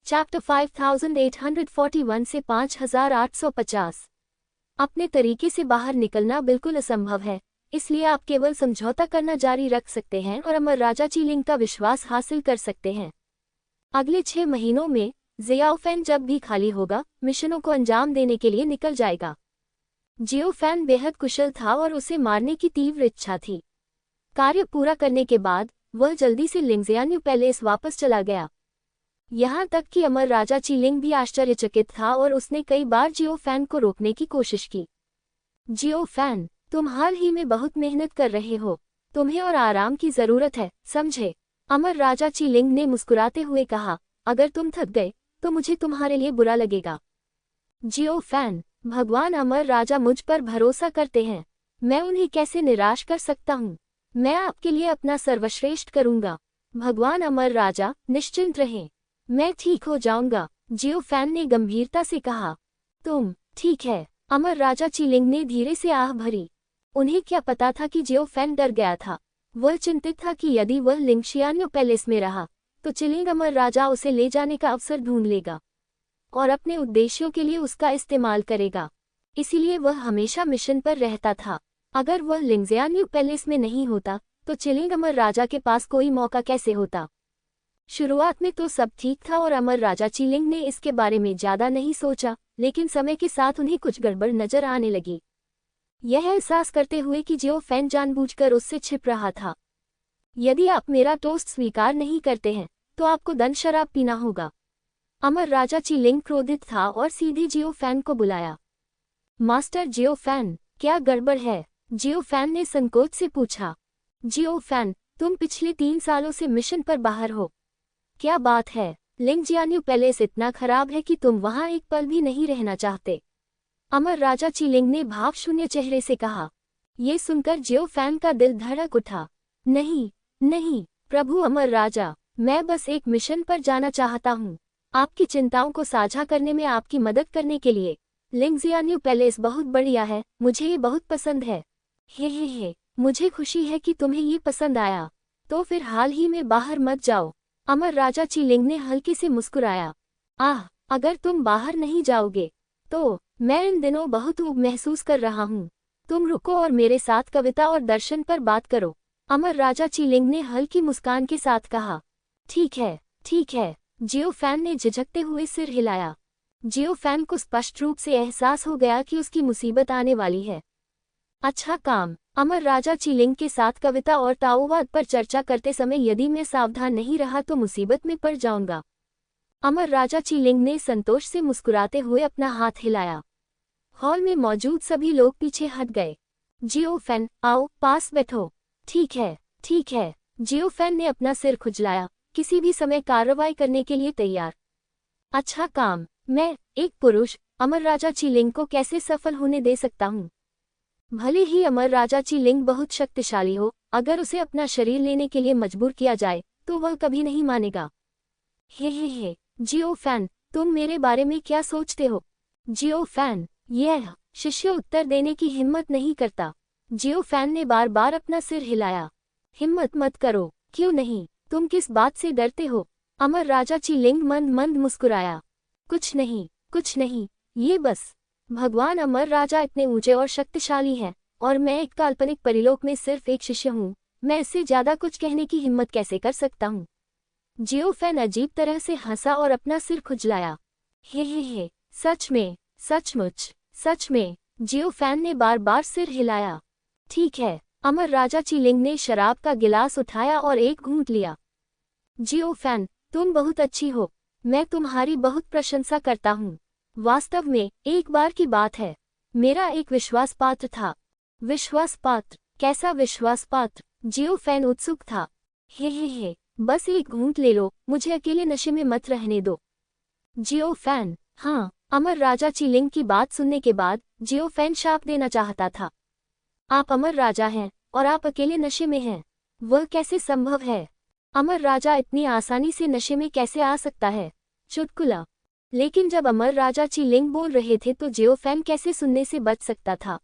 Chapter 5841 से 5850। अपने तरीके से बाहर निकलना बिल्कुल असंभव है, इसलिए आप केवल समझौता करना जारी रख सकते हैं और अमर राजा चीलिंग का विश्वास हासिल कर सकते हैं। अगले 6 महीनों में जियाओ फैन जब भी खाली होगा, मिशनों को अंजाम देने के लिए निकल जाएगा। जियो फैन बेहद कुशल था और उसे मारने की तीव्र इच्छा थी। कार्य पूरा करने के बाद वह जल्दी से लिंगजियान्यू पैलेस वापस चला गया। यहाँ तक कि अमर राजा चीलिंग भी आश्चर्यचकित था और उसने कई बार जियो फैन को रोकने की कोशिश की। जियो फैन, तुम हाल ही में बहुत मेहनत कर रहे हो, तुम्हें और आराम की जरूरत है, समझे? अमर राजा चीलिंग ने मुस्कुराते हुए कहा, अगर तुम थक गए तो मुझे तुम्हारे लिए बुरा लगेगा। जियो फैन, भगवान अमर राजा मुझ पर भरोसा करते हैं, मैं उन्हें कैसे निराश कर सकता हूँ? मैं आपके लिए अपना सर्वश्रेष्ठ करूँगा। भगवान अमर राजा, निश्चिंत रहें, मैं ठीक हो जाऊंगा, जियो फैन ने गंभीरता से कहा। तुम ठीक है? अमर राजा चीलिंग ने धीरे से आह भरी। उन्हें क्या पता था कि जियो फैन डर गया था। वह चिंतित था कि यदि वह लिंगशियान्यू पैलेस में रहा तो चीलिंग अमर राजा उसे ले जाने का अवसर ढूंढ लेगा और अपने उद्देश्यों के लिए उसका इस्तेमाल करेगा। इसीलिए वह हमेशा मिशन पर रहता था। अगर वह लिंगजियान्यू पैलेस में नहीं होता तो चीलिंग अमर राजा के पास कोई मौका कैसे होता? शुरुआत में तो सब ठीक था और अमर राजा चीलिंग ने इसके बारे में ज्यादा नहीं सोचा, लेकिन समय के साथ उन्हें कुछ गड़बड़ नजर आने लगी। यह एहसास करते हुए कि जियो फैन जानबूझकर उससे छिप रहा था। यदि आप मेरा टोस्ट स्वीकार नहीं करते हैं तो आपको दन शराब पीना होगा। अमर राजा चीलिंग क्रोधित था और सीधे जियो फैन को बुलाया। मास्टर जियो फैन, क्या गड़बड़ है? जियो फैन ने संकोच से पूछा। जियो फैन, तुम पिछले 3 सालों से मिशन पर बाहर हो। क्या बात है? लिंगजियान्यू पैलेस इतना खराब है कि तुम वहां एक पल भी नहीं रहना चाहते? अमर राजा चीलिंग ने भावशून्य चेहरे से कहा। ये सुनकर जियो फैन का दिल धड़क उठा। नहीं नहीं प्रभु अमर राजा, मैं बस एक मिशन पर जाना चाहता हूँ, आपकी चिंताओं को साझा करने में आपकी मदद करने के लिए। लिंगजियान्यू पैलेस बहुत बढ़िया है, मुझे ये बहुत पसंद है। हे, मुझे खुशी है कि तुम्हें ये पसंद आया। तो फिर हाल ही में बाहर मत जाओ। अमर राजा चीलिंग ने हल्के से मुस्कुराया। अगर तुम बाहर नहीं जाओगे तो मैं इन दिनों बहुत ऊब महसूस कर रहा हूँ। तुम रुको और मेरे साथ कविता और दर्शन पर बात करो। अमर राजा चीलिंग ने हल्की मुस्कान के साथ कहा। ठीक है। जियो फैन ने झिझकते हुए सिर हिलाया। जियो फैन को स्पष्ट रूप से एहसास हो गया कि उसकी मुसीबत आने वाली है। अच्छा काम। अमर राजा चीलिंग के साथ कविता और ताओवाद पर चर्चा करते समय यदि मैं सावधान नहीं रहा तो मुसीबत में पड़ जाऊंगा। अमर राजा चीलिंग ने संतोष से मुस्कुराते हुए अपना हाथ हिलाया। हॉल में मौजूद सभी लोग पीछे हट गए। जियो फैन, आओ पास बैठो। ठीक है। जियो फैन ने अपना सिर खुजलाया, किसी भी समय कार्रवाई करने के लिए तैयार। अच्छा काम। मैं, एक पुरुष, अमर राजा चीलिंग को कैसे सफल होने दे सकता हूँ? भले ही अमर राजा चीलिंग बहुत शक्तिशाली हो, अगर उसे अपना शरीर लेने के लिए मजबूर किया जाए तो वह कभी नहीं मानेगा। हे, जियो फैन, तुम मेरे बारे में क्या सोचते हो? जियो फैन, यह शिष्य उत्तर देने की हिम्मत नहीं करता। जियो फैन ने बार बार अपना सिर हिलाया। हिम्मत मत करो। क्यों नहीं? तुम किस बात से डरते हो? अमर राजा चीलिंग मंद मुस्कुराया। कुछ नहीं, ये बस भगवान अमर राजा इतने ऊंचे और शक्तिशाली हैं, और मैं एक काल्पनिक परिलोक में सिर्फ एक शिष्य हूँ। मैं इससे ज्यादा कुछ कहने की हिम्मत कैसे कर सकता हूँ? जियो फैन अजीब तरह से हंसा और अपना सिर खुजलाया। हे, सच में। जियो फैन ने बार बार सिर हिलाया। ठीक है। अमर राजा चीलिंग ने शराब का गिलास उठाया और एक घूंट लिया। जियो फैन, तुम बहुत अच्छी हो, मैं तुम्हारी बहुत प्रशंसा करता हूँ। वास्तव में एक बार की बात है, मेरा एक विश्वास पात्र था। विश्वास पात्र? कैसा विश्वास पात्र? जियो फैन उत्सुक था। हे, बस एक घूंट ले लो, मुझे अकेले नशे में मत रहने दो। जियो फैन, हाँ। अमर राजा चीलिंग की बात सुनने के बाद जियो फैन शाप देना चाहता था। आप अमर राजा हैं और आप अकेले नशे में हैं, वह कैसे संभव है? अमर राजा इतनी आसानी से नशे में कैसे आ सकता है? चुटकुला। लेकिन जब अमर राजा चीलिंग बोल रहे थे तो जियो फैन कैसे सुनने से बच सकता था?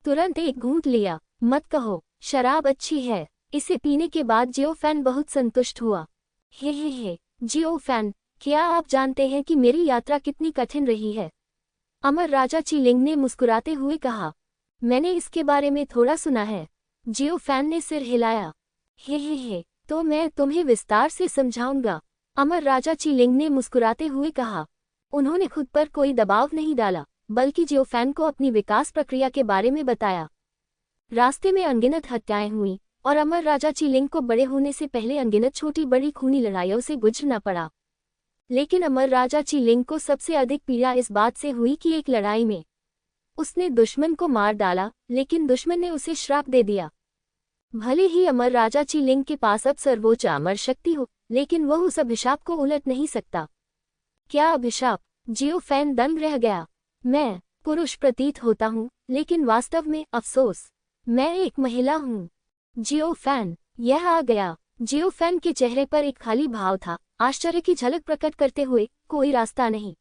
तुरंत एक घूंट लिया। मत कहो, शराब अच्छी है। इसे पीने के बाद जियो फैन बहुत संतुष्ट हुआ। हे, जियो फैन, क्या आप जानते हैं कि मेरी यात्रा कितनी कठिन रही है? अमर राजा चीलिंग ने मुस्कुराते हुए कहा। मैंने इसके बारे में थोड़ा सुना है। जियो फैन ने सिर हिलाया। हे, तो मैं तुम्हें विस्तार से समझाऊंगा, अमर राजा चीलिंग ने मुस्कुराते हुए कहा। उन्होंने खुद पर कोई दबाव नहीं डाला, बल्कि जियो फैन को अपनी विकास प्रक्रिया के बारे में बताया। रास्ते में अनगिनत हत्याएं हुई और अमर राजा चीलिंग को बड़े होने से पहले अनगिनत छोटी बड़ी खूनी लड़ाइयों से गुजरना पड़ा। लेकिन अमर राजा चीलिंग को सबसे अधिक पीड़ा इस बात से हुई कि एक लड़ाई में उसने दुश्मन को मार डाला, लेकिन दुश्मन ने उसे श्राप दे दिया। भले ही अमर राजा चीलिंग के पास अब सर्वोच्च अमर शक्ति हो, लेकिन वह उस अभिशाप को उलट नहीं सकता। क्या अभिशाप? जियो फैन दंग रह गया। मैं पुरुष प्रतीत होता हूँ, लेकिन वास्तव में अफसोस मैं एक महिला हूँ। जियो फैन यह आ गया। जियो फैन के चेहरे पर एक खाली भाव था, आश्चर्य की झलक प्रकट करते हुए, कोई रास्ता नहीं।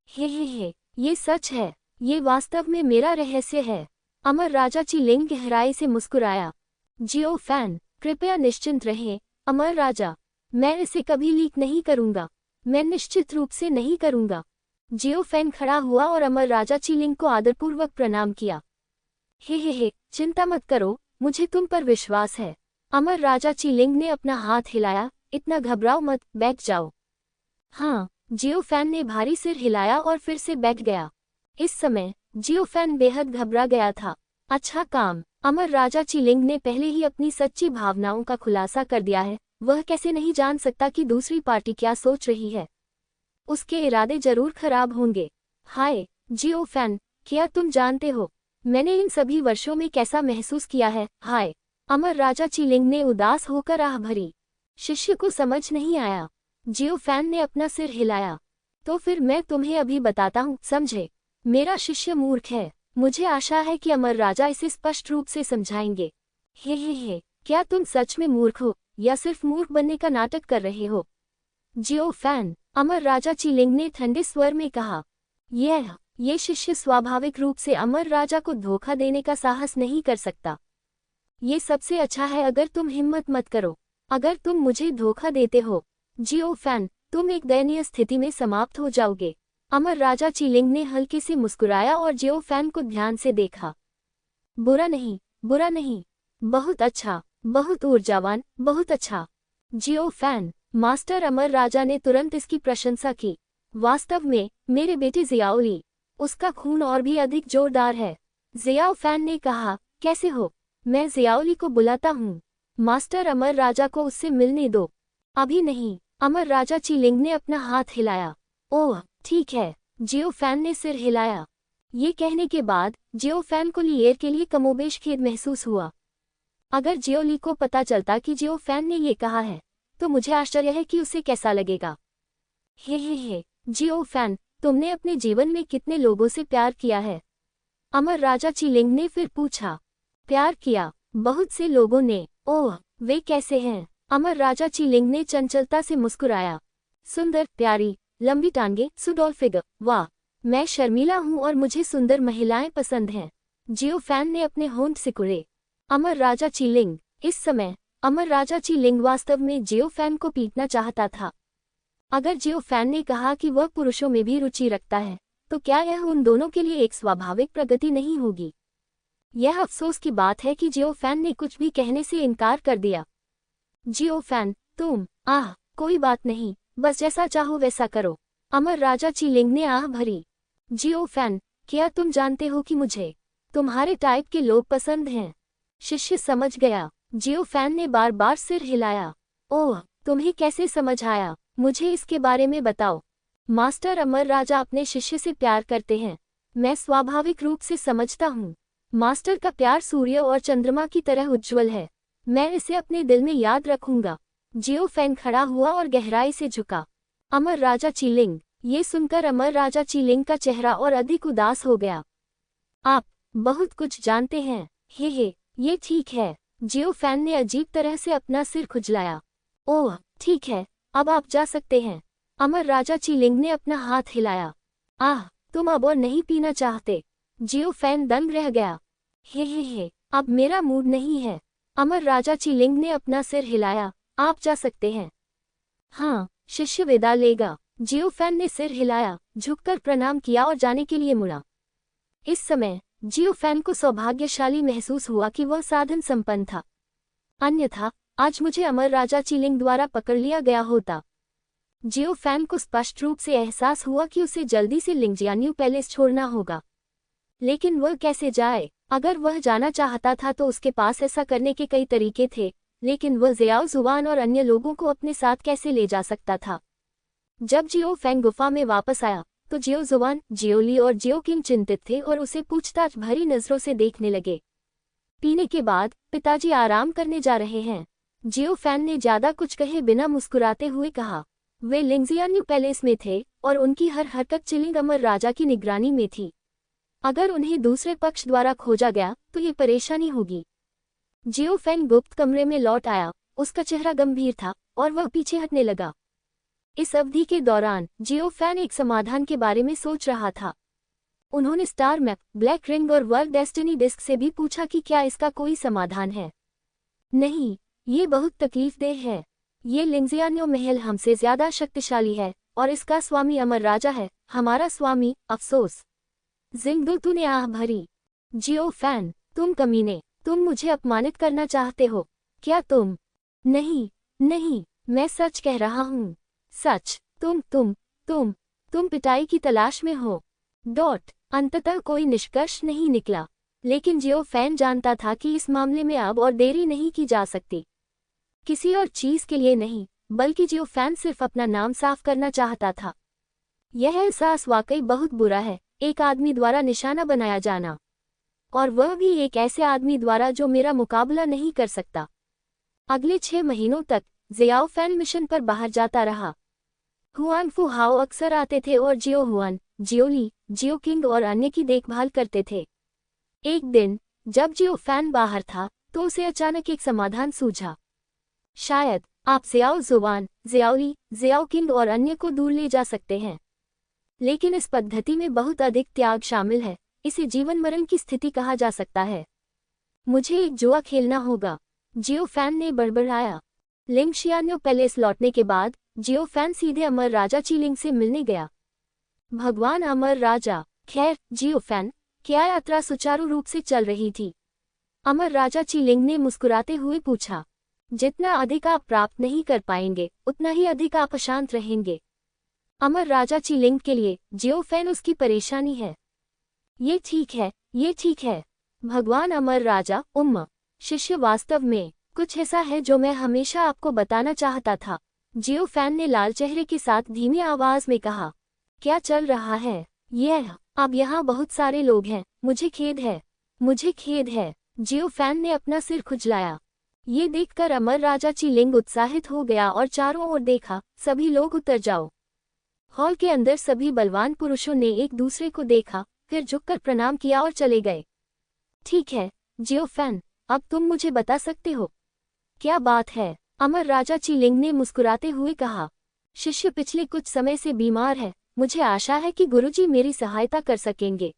हे, ये सच है, ये वास्तव में मेरा रहस्य है। अमर राजा चीलिंग गहराई से मुस्कुराया। जियो फैन, कृपया निश्चिंत रहें, अमर राजा, मैं इसे कभी लीक नहीं करूंगा। मैं निश्चित रूप से नहीं करूंगा। जियो फैन खड़ा हुआ और अमर राजा चीलिंग को आदरपूर्वक प्रणाम किया। हे, चिंता मत करो, मुझे तुम पर विश्वास है। अमर राजा चीलिंग ने अपना हाथ हिलाया। इतना घबराओ मत, बैठ जाओ। हाँ, जियो फैन ने भारी सिर हिलाया और फिर से बैठ गया। इस समय जियो फैन बेहद घबरा गया था। अच्छा काम, अमर राजा चीलिंग ने पहले ही अपनी सच्ची भावनाओं का खुलासा कर दिया है। वह कैसे नहीं जान सकता कि दूसरी पार्टी क्या सोच रही है। उसके इरादे जरूर खराब होंगे। हाय जियो फैन, क्या तुम जानते हो मैंने इन सभी वर्षों में कैसा महसूस किया है? हाय, अमर राजा चीलिंग ने उदास होकर आह भरी। शिष्य को समझ नहीं आया। जियो फैन ने अपना सिर हिलाया। तो फिर मैं तुम्हें अभी बताता हूँ, समझे? मेरा शिष्य मूर्ख है। मुझे आशा है कि अमर राजा इसे स्पष्ट रूप से समझाएंगे। हे, क्या तुम सच में मूर्ख हो या सिर्फ मूर्ख बनने का नाटक कर रहे हो? जियो फैन, अमर राजा चीलिंग ने ठंडे स्वर में कहा। ये शिष्य स्वाभाविक रूप से अमर राजा को धोखा देने का साहस नहीं कर सकता। ये सबसे अच्छा है अगर तुम हिम्मत मत करो। अगर तुम मुझे धोखा देते हो, जियो फैन, तुम एक दयनीय स्थिति में समाप्त हो जाओगे। अमर राजा चीलिंग ने हल्के से मुस्कुराया और जियो फैन को ध्यान से देखा। बुरा नहीं, बहुत अच्छा, बहुत ऊर्जावान, बहुत अच्छा। जियो फैन, मास्टर, अमर राजा ने तुरंत इसकी प्रशंसा की। वास्तव में मेरे बेटे जियाओली, उसका खून और भी अधिक जोरदार है। जियाओ फैन ने कहा। कैसे हो? मैं जियाओली को बुलाता हूँ। मास्टर, अमर राजा को उससे मिलने दो। अभी नहीं, अमर राजा चीलिंग ने अपना हाथ हिलाया। ओह ठीक है, जियो फैन ने सिर हिलाया। ये कहने के बाद जियो फैन को लिएर के लिए कमोबेश खेद महसूस हुआ। अगर जियोली को पता चलता कि जियो फैन ने ये कहा है, तो मुझे आश्चर्य है कि उसे कैसा लगेगा। हे, जियो फैन, तुमने अपने जीवन में कितने लोगों से प्यार किया है? अमर राजा चीलिंग ने फिर पूछा। प्यार किया? बहुत से लोगों ने। ओह, वे कैसे हैं? अमर राजा चीलिंग ने चंचलता से मुस्कुराया। सुंदर, प्यारी, लंबी टांगे, सुडौल फिगर। वाह, मैं शर्मीला हूँ और मुझे सुंदर महिलाएं पसंद हैं। जियो फैन ने अपने होंठ सिकुड़े। अमर राजा चीलिंग, इस समय अमर राजा चीलिंग वास्तव में जियो फैन को पीटना चाहता था। अगर जियो फैन ने कहा कि वह पुरुषों में भी रुचि रखता है, तो क्या यह उन दोनों के लिए एक स्वाभाविक प्रगति नहीं होगी? यह अफसोस की बात है कि जियो फैन ने कुछ भी कहने से इनकार कर दिया। जियो फैन, तुम, कोई बात नहीं, बस जैसा चाहो वैसा करो। अमर राजा चीलिंग ने आह भरी। जियो फैन, क्या तुम जानते हो कि मुझे तुम्हारे टाइप के लोग पसंद हैं? शिष्य समझ गया। जियो फैन ने बार बार सिर हिलाया। ओह, तुम्हें कैसे समझ आया? मुझे इसके बारे में बताओ। मास्टर, अमर राजा अपने शिष्य से प्यार करते हैं। मैं स्वाभाविक रूप से समझता हूँ। मास्टर का प्यार सूर्य और चंद्रमा की तरह उज्ज्वल है। मैं इसे अपने दिल में याद रखूंगा। जियो फैन खड़ा हुआ और गहराई से झुका। अमर राजा चीलिंग, ये सुनकर अमर राजा चीलिंग का चेहरा और अधिक उदास हो गया। आप बहुत कुछ जानते हैं। हे, ये ठीक है। जियो फैन ने अजीब तरह से अपना सिर खुजलाया। ओह ठीक है, अब आप जा सकते हैं। अमर राजा चीलिंग ने अपना हाथ हिलाया। तुम अब और नहीं पीना चाहते? जियो फैन दंग रह गया। हे, अब मेरा मूड नहीं है। अमर राजा चीलिंग ने अपना सिर हिलाया। आप जा सकते हैं। हाँ, शिष्य विदा लेगा। जियो फैन ने सिर हिलाया, झुककर प्रणाम किया और जाने के लिए मुड़ा। इस समय जियो फैन को सौभाग्यशाली महसूस हुआ कि वह साधन संपन्न था, अन्यथा आज मुझे अमर राजा चीलिंग द्वारा पकड़ लिया गया होता। जियो फैन को स्पष्ट रूप से एहसास हुआ कि उसे जल्दी से लिंगजियान्यू पैलेस छोड़ना होगा। लेकिन वह कैसे जाए? अगर वह जाना चाहता था तो उसके पास ऐसा करने के कई तरीके थे, लेकिन वह ज़ियाओ जुआन और अन्य लोगों को अपने साथ कैसे ले जा सकता था? जब जियो फैंग गुफा में वापस आया तो जियो जुआन, जियोली और जियो किंग चिंतित थे और उसे पूछताछ भरी नजरों से देखने लगे। पीने के बाद पिताजी आराम करने जा रहे हैं, जियो फैन ने ज्यादा कुछ कहे बिना मुस्कुराते हुए कहा। वे लिंगजियान्यू पैलेस में थे और उनकी हर हरकत चिलिंग अमर राजा की निगरानी में थी। अगर उन्हें दूसरे पक्ष द्वारा खोजा गया तो ये परेशानी होगी। जियो फैंग गुप्त कमरे में लौट आया, उसका चेहरा गंभीर था और वह पीछे हटने लगा। इस अवधि के दौरान जियो फैन एक समाधान के बारे में सोच रहा था। उन्होंने स्टार मैप, ब्लैक रिंग और वर्ल्ड डेस्टिनी डिस्क से भी पूछा कि क्या इसका कोई समाधान है। नहीं, ये बहुत तकलीफदेह है। ये लिंगजियान्यू महल हमसे ज्यादा शक्तिशाली है और इसका स्वामी अमर राजा है, हमारा स्वामी। अफसोस। जिंगदू तूने आह भरी। जियो फैन, तुम कमीने, तुम मुझे अपमानित करना चाहते हो क्या? तुम नहीं, नहीं, मैं सच कह रहा हूँ, सच। तुम पिटाई की तलाश में हो। अंततः कोई निष्कर्ष नहीं निकला, लेकिन जियो फैन जानता था कि इस मामले में अब और देरी नहीं की जा सकती। किसी और चीज के लिए नहीं, बल्कि जियो फैन सिर्फ अपना नाम साफ करना चाहता था। यह एहसास वाकई बहुत बुरा है, एक आदमी द्वारा निशाना बनाया जाना, और वह भी एक ऐसे आदमी द्वारा जो मेरा मुकाबला नहीं कर सकता। अगले 6 महीनों तक ज़ियाओ फैन मिशन पर बाहर जाता रहा। हुआन फू हाओ अक्सर आते थे और जियो हुआन, जियोली, जियो किंग और अन्य की देखभाल करते थे। एक दिन जब जियो फैन बाहर था तो उसे अचानक एक समाधान सूझा। शायद आप ज़ियाओ जुआन, जियाओली, जियाओ किंग और अन्य को दूर ले जा सकते हैं, लेकिन इस पद्धति में बहुत अधिक त्याग शामिल है। इसे जीवन मरण की स्थिति कहा जा सकता है। मुझे एक जुआ खेलना होगा, जियो फैन ने बड़बड़ाया। लिंगजियान्यू पैलेस लौटने के बाद जियो फैन सीधे अमर राजा चीलिंग से मिलने गया। भगवान अमर राजा, खैर जियो फैन, क्या यात्रा सुचारू रूप से चल रही थी? अमर राजा चीलिंग ने मुस्कुराते हुए पूछा। जितना अधिक आप प्राप्त नहीं कर पाएंगे उतना ही अधिक आप अशांत रहेंगे। अमर राजा चीलिंग के लिए जियो फैन उसकी परेशानी है। ये ठीक है, ये ठीक है। भगवान अमर राजा, शिष्य, वास्तव में कुछ ऐसा है जो मैं हमेशा आपको बताना चाहता था, जियो फैन ने लाल चेहरे के साथ धीमी आवाज में कहा। क्या चल रहा है? अब यहाँ बहुत सारे लोग हैं, मुझे खेद है, मुझे खेद है। जियो फैन ने अपना सिर खुजलाया। ये देखकर अमर राजा चीलिंग उत्साहित हो गया और चारों ओर देखा। सभी लोग उतर जाओ। हॉल के अंदर सभी बलवान पुरुषों ने एक दूसरे को देखा, फिर झुककर प्रणाम किया और चले गए। ठीक है जियो फैन, अब तुम मुझे बता सकते हो क्या बात है? अमर राजा चीलिंग ने मुस्कुराते हुए कहा। शिष्य पिछले कुछ समय से बीमार है, मुझे आशा है कि गुरुजी मेरी सहायता कर सकेंगे।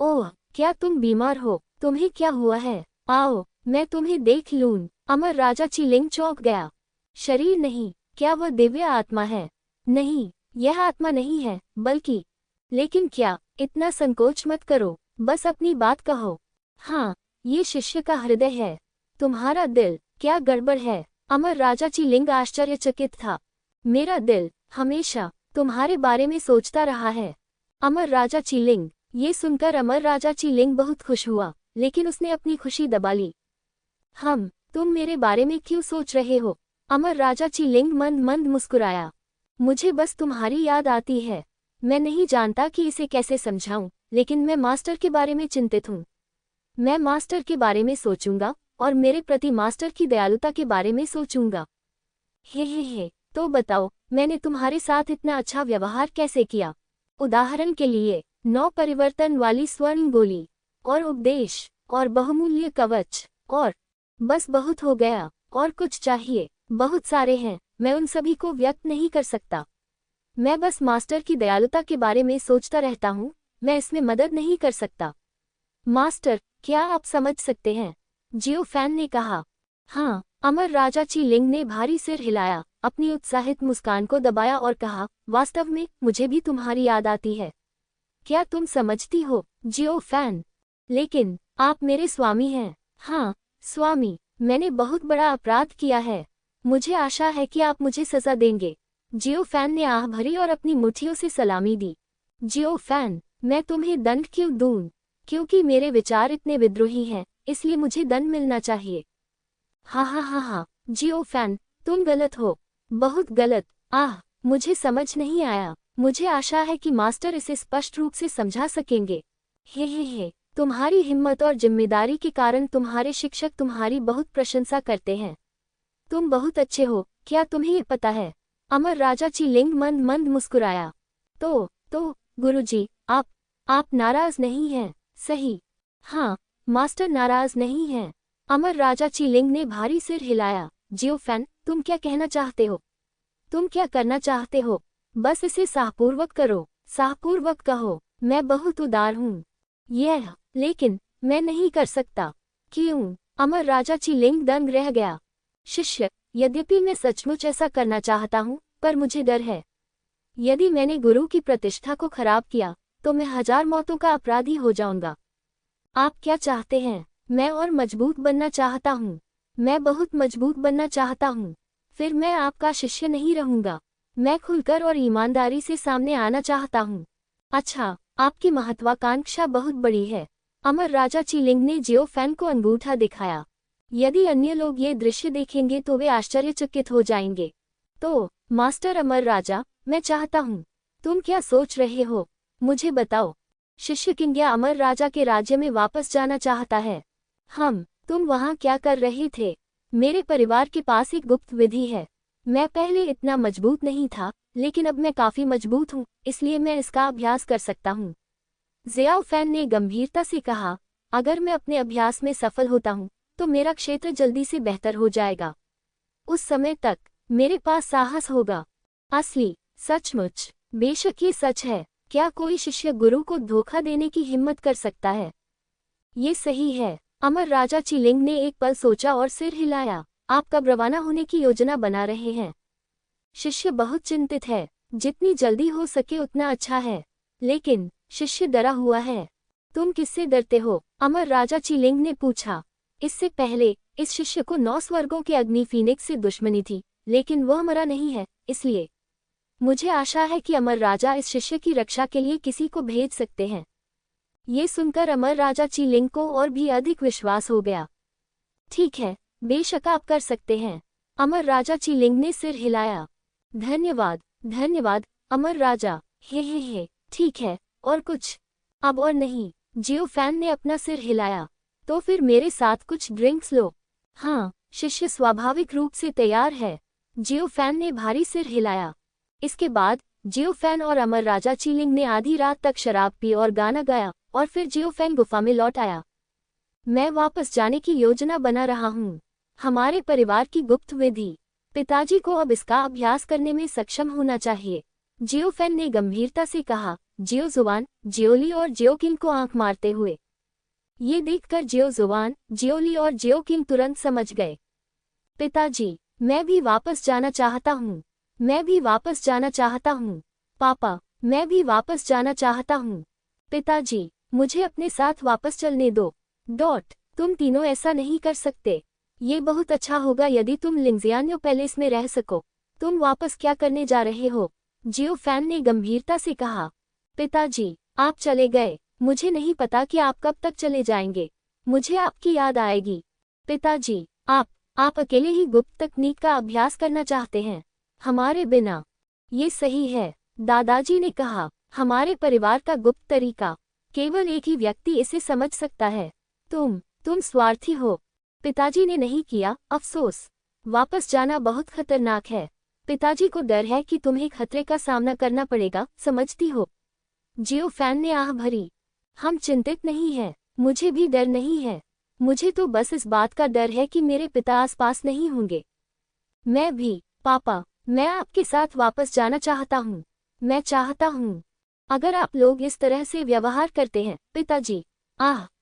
ओह, क्या तुम बीमार हो? तुम्हें क्या हुआ है? आओ, मैं तुम्हें देख लूं। अमर राजा चीलिंग चौंक गया। शरीर नहीं, क्या वह दिव्य आत्मा है? नहीं, यह आत्मा नहीं है, बल्कि। लेकिन क्या? इतना संकोच मत करो, बस अपनी बात कहो। हाँ, ये शिष्य का हृदय है। तुम्हारा दिल, क्या गड़बड़ है? अमर राजा चीलिंग आश्चर्यचकित था। मेरा दिल हमेशा तुम्हारे बारे में सोचता रहा है। अमर राजा चीलिंग। ये सुनकर अमर राजा चीलिंग बहुत खुश हुआ, लेकिन उसने अपनी खुशी दबा ली। तुम मेरे बारे में क्यों सोच रहे हो? अमर राजा चीलिंग मंद मंद मुस्कुराया। मुझे बस तुम्हारी याद आती है। मैं नहीं जानता कि इसे कैसे समझाऊं, लेकिन मैं मास्टर के बारे में चिंतित हूँ। मैं मास्टर के बारे में सोचूंगा और मेरे प्रति मास्टर की दयालुता के बारे में सोचूंगा। हे, तो बताओ, मैंने तुम्हारे साथ इतना अच्छा व्यवहार कैसे किया? उदाहरण के लिए 9 परिवर्तन वाली स्वर्ण गोली, और उपदेश, और बहुमूल्य कवच, और बस बहुत हो गया। और कुछ चाहिए? बहुत सारे हैं, मैं उन सभी को व्यक्त नहीं कर सकता। मैं बस मास्टर की दयालुता के बारे में सोचता रहता हूँ, मैं इसमें मदद नहीं कर सकता। मास्टर, क्या आप समझ सकते हैं? जियो फैन ने कहा। हाँ, अमर राजा चीलिंग ने भारी सिर हिलाया। अपनी उत्साहित मुस्कान को दबाया और कहा, वास्तव में मुझे भी तुम्हारी याद आती है। क्या तुम समझती हो, जियो फैन? लेकिन आप मेरे स्वामी हैं। हाँ, स्वामी, मैंने बहुत बड़ा अपराध किया है। मुझे आशा है कि आप मुझे सजा देंगे। जियो फैन ने आह भरी और अपनी मुट्ठियों से सलामी दी। जियो फैन, मैं तुम्हें दंड क्यों दूं? क्योंकि मेरे विचार इतने विद्रोही हैं, इसलिए मुझे दंड मिलना चाहिए। हाँ हाँ हाँ हाँ, जियो फैन, तुम गलत हो, बहुत गलत। मुझे समझ नहीं आया। मुझे आशा है कि मास्टर इसे स्पष्ट रूप से समझा सकेंगे। हे, तुम्हारी हिम्मत और जिम्मेदारी के कारण तुम्हारे शिक्षक तुम्हारी बहुत प्रशंसा करते हैं। तुम बहुत अच्छे हो, क्या तुम्हें ये पता है? अमर राजा चीलिंग मंद मंद मुस्कुराया। तो गुरुजी, आप नाराज नहीं हैं, सही? हाँ, मास्टर नाराज नहीं हैं। अमर राजा चीलिंग ने भारी सिर हिलाया। जियो फैन, तुम क्या कहना चाहते हो? तुम क्या करना चाहते हो? बस इसे साहपूर्वक करो, साहपूर्वक कहो, मैं बहुत उदार हूँ। लेकिन मैं नहीं कर सकता। क्यों? अमर राजा चीलिंग दंग रह गया। शिष्य, यद्यपि मैं सचमुच ऐसा करना चाहता हूँ, पर मुझे डर है। यदि मैंने गुरु की प्रतिष्ठा को खराब किया, तो मैं 1000 मौतों का अपराधी हो जाऊंगा। आप क्या चाहते हैं? मैं और मजबूत बनना चाहता हूँ। मैं बहुत मजबूत बनना चाहता हूँ। फिर मैं आपका शिष्य नहीं रहूंगा। मैं खुलकर और ईमानदारी से सामने आना चाहता हूँ। अच्छा, आपकी महत्वाकांक्षा बहुत बड़ी है। अमर राजा चीलिंग ने जियो फैन को अंगूठा दिखाया। यदि अन्य लोग ये दृश्य देखेंगे तो वे आश्चर्यचकित हो जाएंगे। तो मास्टर अमर राजा, मैं चाहता हूँ। तुम क्या सोच रहे हो? मुझे बताओ। शिष्य किंग्या अमर राजा के राज्य में वापस जाना चाहता है। तुम वहाँ क्या कर रहे थे? मेरे परिवार के पास एक गुप्त विधि है। मैं पहले इतना मजबूत नहीं था, लेकिन अब मैं काफी मजबूत हूँ, इसलिए मैं इसका अभ्यास कर सकता हूँ। जियाओ फैन ने गंभीरता से कहा, अगर मैं अपने अभ्यास में सफल होता हूँ, तो मेरा क्षेत्र जल्दी से बेहतर हो जाएगा। उस समय तक मेरे पास साहस होगा। असली, सचमुच, बेशक ये सच है। क्या कोई शिष्य गुरु को धोखा देने की हिम्मत कर सकता है? ये सही है। अमर राजा चीलिंग ने एक पल सोचा और सिर हिलाया। आप कब रवाना होने की योजना बना रहे हैं? शिष्य बहुत चिंतित है। जितनी जल्दी हो सके उतना अच्छा है। लेकिन शिष्य डरा हुआ है। तुम किससे डरते हो? अमर राजा चीलिंग ने पूछा। इससे पहले इस शिष्य को 9 स्वर्गों के अग्नि फीनिक्स से दुश्मनी थी, लेकिन वह मरा नहीं है, इसलिए मुझे आशा है कि अमर राजा इस शिष्य की रक्षा के लिए किसी को भेज सकते हैं। ये सुनकर अमर राजा चीलिंग को और भी अधिक विश्वास हो गया। ठीक है, बेशक आप कर सकते हैं। अमर राजा चीलिंग ने सिर हिलाया। धन्यवाद अमर राजा। हे, ठीक है, और कुछ? अब और नहीं। जियो फैन ने अपना सिर हिलाया। तो फिर मेरे साथ कुछ ड्रिंक्स लो। हाँ, शिष्य स्वाभाविक रूप से तैयार है। जियो फैन ने भारी सिर हिलाया। इसके बाद जियो फैन और अमर राजा चीलिंग ने आधी रात तक शराब पी और गाना गाया, और फिर जियो फैन गुफा में लौट आया। मैं वापस जाने की योजना बना रहा हूँ। हमारे परिवार की गुप्त विधि। पिताजी को अब इसका अभ्यास करने में सक्षम होना चाहिए। जियो फैन ने गंभीरता से कहा। जियो जुबान, जियोली और जियो किंग को आंख मारते हुए। ये देखकर जियो जुबान, जियोली और जियो किंग तुरंत समझ गए। पिताजी, मैं भी वापस जाना चाहता हूँ। मैं भी वापस जाना चाहता हूँ। पापा, मैं भी वापस जाना चाहता हूँ। पिताजी, मुझे अपने साथ वापस चलने दो। तुम तीनों ऐसा नहीं कर सकते। ये बहुत अच्छा होगा यदि तुम लिंगजियान्यो पैलेस में रह सको। तुम वापस क्या करने जा रहे हो? जियो फैन ने गंभीरता से कहा। पिताजी, आप चले गए। मुझे नहीं पता कि आप कब तक चले जाएंगे। मुझे आपकी याद आएगी। पिताजी, आप अकेले ही गुप्त तकनीक का अभ्यास करना चाहते हैं, हमारे बिना? ये सही है, दादाजी ने कहा। हमारे परिवार का गुप्त तरीका, केवल एक ही व्यक्ति इसे समझ सकता है। तुम स्वार्थी हो। पिताजी ने नहीं किया, अफसोस। वापस जाना बहुत खतरनाक है। पिताजी को डर है कि तुम्हें खतरे का सामना करना पड़ेगा, समझती हो? जियो फैन ने आह भरी। हम चिंतित नहीं हैं। मुझे भी डर नहीं है। मुझे तो बस इस बात का डर है कि मेरे पिता आसपास नहीं होंगे। मैं भी, पापा, मैं आपके साथ वापस जाना चाहता हूँ। मैं चाहता हूँ। अगर आप लोग इस तरह से व्यवहार करते हैं, पिताजी।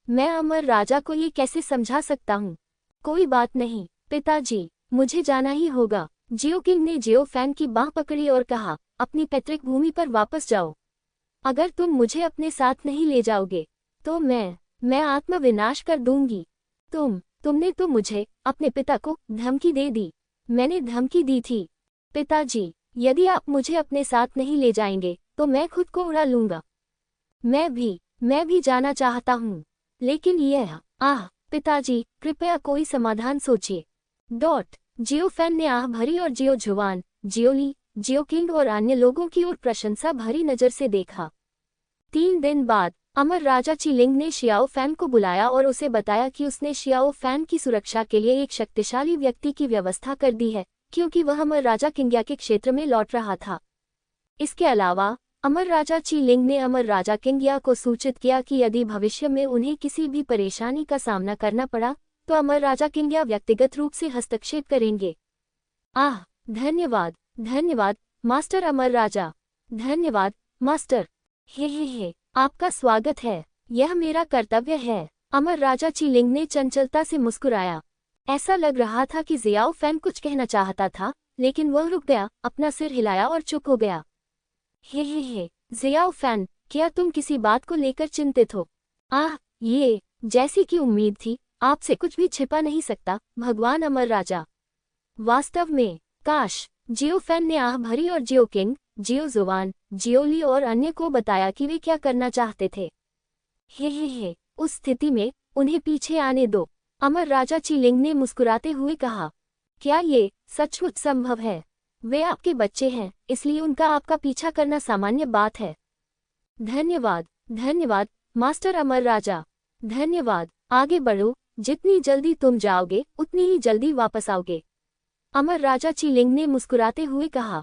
मैं अमर राजा को ये कैसे समझा सकता हूँ? कोई बात नहीं, पिताजी, मुझे जाना ही होगा। जियो किंग ने जियो फैन की बांह पकड़ी और कहा, अपनी पैतृक भूमि पर वापस जाओ। अगर तुम मुझे अपने साथ नहीं ले जाओगे तो मैं आत्मविनाश कर दूंगी। तुमने तो मुझे, अपने पिता को धमकी दे दी। मैंने धमकी दी थी। पिताजी, यदि आप मुझे अपने साथ नहीं ले जाएंगे तो मैं खुद को उड़ा लूंगा। मैं भी जाना चाहता हूँ, लेकिन पिताजी, कृपया कोई समाधान सोचिए। जियो फैन ने आह भरी और जियो जुवान, जियोली, जियो किंग और अन्य लोगों की ओर प्रशंसा भरी नजर से देखा। 3 दिन बाद अमर राजा चिलिंग ने शियाओ फैन को बुलाया और उसे बताया कि उसने शियाओ फैन की सुरक्षा के लिए एक शक्तिशाली व्यक्ति की व्यवस्था कर दी है, क्योंकि वह अमर राजा किंग्या के क्षेत्र में लौट रहा था। इसके अलावा अमर राजा चिलिंग ने अमर राजा किंग्या को सूचित किया कि यदि भविष्य में उन्हें किसी भी परेशानी का सामना करना पड़ा तो अमर राजा किंग्या व्यक्तिगत रूप से हस्तक्षेप करेंगे। धन्यवाद मास्टर अमर राजा। धन्यवाद मास्टर। हे, आपका स्वागत है। यह मेरा कर्तव्य है। अमर राजा चिलिंग ने चंचलता से मुस्कुराया। ऐसा लग रहा था कि जियाओ फैन कुछ कहना चाहता था, लेकिन वह रुक गया, अपना सिर हिलाया और चुप हो गया। हे, जियाओ फैन, क्या तुम किसी बात को लेकर चिंतित हो? ये जैसी कि उम्मीद थी, आपसे कुछ भी छिपा नहीं सकता, भगवान अमर राजा। वास्तव में, काश। जियो फैन ने आह भरी और जियो किंग, जियो जुवान, जियोली और अन्य को बताया कि वे क्या करना चाहते थे। हे, उस स्थिति में उन्हें पीछे आने दो, अमर राजा चिलिंग ने मुस्कुराते हुए कहा। क्या ये सचमुच संभव है? वे आपके बच्चे हैं, इसलिए उनका आपका पीछा करना सामान्य बात है। धन्यवाद मास्टर अमर राजा। धन्यवाद। आगे बढ़ो, जितनी जल्दी तुम जाओगे उतनी ही जल्दी वापस आओगे, अमर राजा चिलिंग ने मुस्कुराते हुए कहा।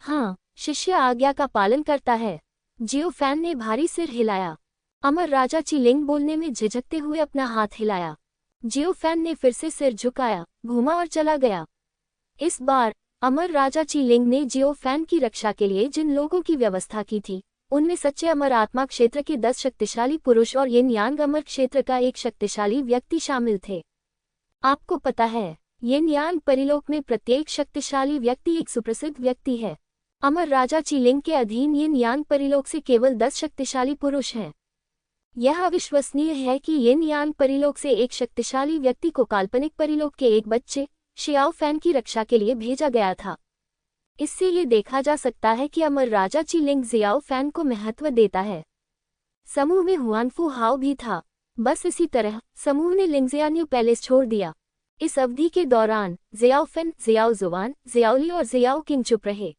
हाँ, शिष्य आज्ञा का पालन करता है। जियो फैन ने भारी सिर हिलाया। अमर राजा चिलिंग बोलने में झिझकते हुए अपना हाथ हिलाया। जियो फैन ने फिर से सिर झुकाया, घूमा और चला गया। इस बार अमर राजा चिलिंग ने जियो फैन की रक्षा के लिए जिन लोगों की व्यवस्था की थी, उनमें सच्चे अमर आत्मा क्षेत्र के 10 शक्तिशाली पुरुष और यिन यांग अमर क्षेत्र का एक शक्तिशाली व्यक्ति शामिल थे। आपको पता है, यिन यांग परिलोक में प्रत्येक शक्तिशाली व्यक्ति एक सुप्रसिद्ध व्यक्ति है। अमर राजा चिलिंग के अधीन यिन यांग परिलोक से केवल 10 शक्तिशाली पुरुष हैं। यह अविश्वसनीय है कि यिन यांग परिलोक से एक शक्तिशाली व्यक्ति को काल्पनिक परिलोक के एक बच्चे शियाओ फैन की रक्षा के लिए भेजा गया था। इससे ये देखा जा सकता है कि अमर राजा चिलिंग जियाओ फैन को महत्व देता है। समूह में हुआनफू हाओ भी था। बस इसी तरह समूह ने लिंगजियान्यू पैलेस छोड़ दिया। इस अवधि के दौरान जियाओ फैन, जियाओ जुवान, जियाओली और जियाओ किंग चुप रहे।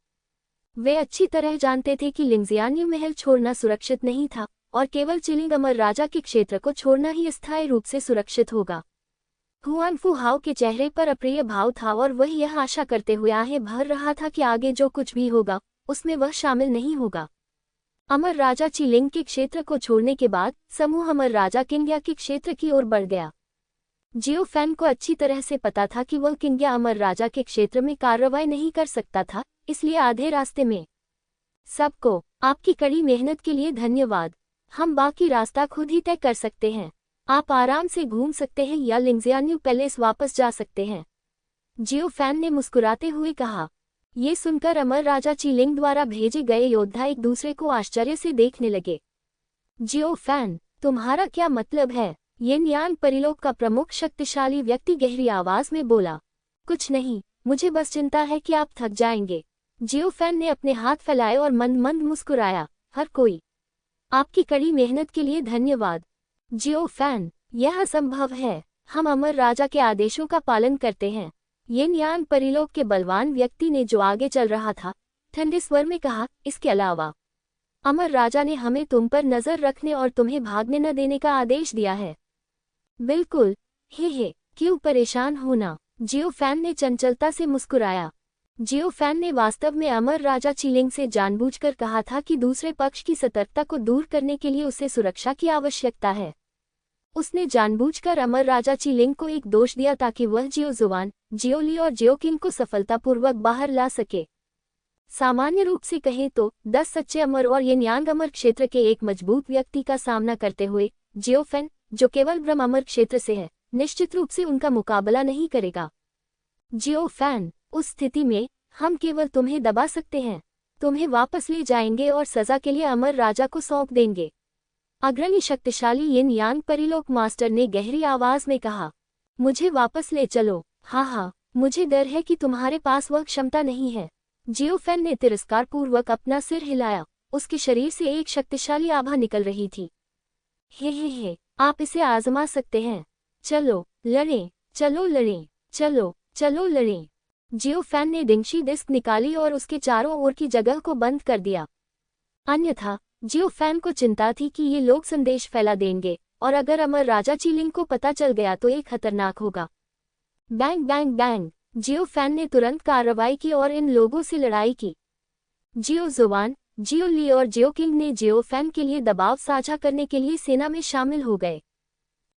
वे अच्छी तरह जानते थे कि लिंगजियान्यू महल छोड़ना सुरक्षित नहीं था और केवल चिलिंग अमर राजा के क्षेत्र को छोड़ना ही स्थायी रूप से सुरक्षित होगा। हुआनफू हाओ के चेहरे पर अप्रिय भाव था और वह यह आशा करते हुए आहें भर रहा था कि आगे जो कुछ भी होगा उसमें वह शामिल नहीं होगा। अमर राजा चिलिंग के क्षेत्र को छोड़ने के बाद समूह अमर राजा किंग्या के क्षेत्र की ओर बढ़ गया। जियो फैन को अच्छी तरह से पता था कि वह किंग्या अमर राजा के क्षेत्र में कार्रवाई नहीं कर सकता था, इसलिए आधे रास्ते में सबको आपकी कड़ी मेहनत के लिए धन्यवाद। हम बाकी रास्ता खुद ही तय कर सकते हैं। आप आराम से घूम सकते हैं या लिंगजियान्यू पैलेस वापस जा सकते हैं, जियो फैन ने मुस्कुराते हुए कहा। ये सुनकर अमर राजा चिलिंग द्वारा भेजे गए योद्धा एक दूसरे को आश्चर्य से देखने लगे। जियो फैन, तुम्हारा क्या मतलब है? यिन यांग परिलोक का प्रमुख शक्तिशाली व्यक्ति गहरी आवाज में बोला। कुछ नहीं, मुझे बस चिंता है कि आप थक जाएंगे। जियो फैन ने अपने हाथ फैलाए और मंद मंद मुस्कुराया। हर कोई आपकी कड़ी मेहनत के लिए धन्यवाद। जियो फैन, यह असंभव है। हम अमर राजा के आदेशों का पालन करते हैं, यिन यांग परिलोक के बलवान व्यक्ति ने जो आगे चल रहा था ठंडे स्वर में कहा। इसके अलावा अमर राजा ने हमें तुम पर नजर रखने और तुम्हें भागने न देने का आदेश दिया है। बिल्कुल। हे, क्यों परेशान होना? जियो फैन ने चंचलता से मुस्कुराया। जियो फैन ने वास्तव में अमर राजा चिलिंग से जानबूझकर कहा था कि दूसरे पक्ष की सतर्कता को दूर करने के लिए उसे सुरक्षा की आवश्यकता है। उसने जानबूझकर अमर राजा चिलिंग को एक दोष दिया ताकि वह जियो जुवान, जियोली और जियो किंग को सफलतापूर्वक बाहर ला सके। सामान्य रूप से कहें तो 10 सच्चे अमर और यिन यांग अमर क्षेत्र के एक मजबूत व्यक्ति का सामना करते हुए जियो फैन, जो केवल ब्रह्म अमर क्षेत्र से है, निश्चित रूप से उनका मुकाबला नहीं करेगा। जियो फैन, उस स्थिति में हम केवल तुम्हें दबा सकते हैं, तुम्हें वापस ले जाएंगे और सजा के लिए अमर राजा को सौंप देंगे। अग्रणी शक्तिशाली यिन यांग परिलोक मास्टर ने गहरी आवाज में कहा, मुझे वापस ले चलो। हाँ, मुझे डर है कि तुम्हारे पास वह क्षमता नहीं है। जियो फैन ने तिरस्कारपूर्वक अपना सिर हिलाया, उसके शरीर से एक शक्तिशाली आभा निकल रही थी। हे, आप इसे आजमा सकते हैं। चलो लड़ें, चलो लड़ें, चलो लड़ें। जियो फैन ने डिंगशी डिस्क निकाली और उसके चारों ओर की जगह को बंद कर दिया। अन्यथा जियो फैन को चिंता थी कि ये लोग संदेश फैला देंगे और अगर अमर राजा चीलिंग को पता चल गया तो ये खतरनाक होगा। बैंग बैंग बैंग, जियो फैन ने तुरंत कार्रवाई की और इन लोगों से लड़ाई की। जियो जुबान, जियो ली और जियो किंग ने जियो फैन के लिए दबाव साझा करने के लिए सेना में शामिल हो गए,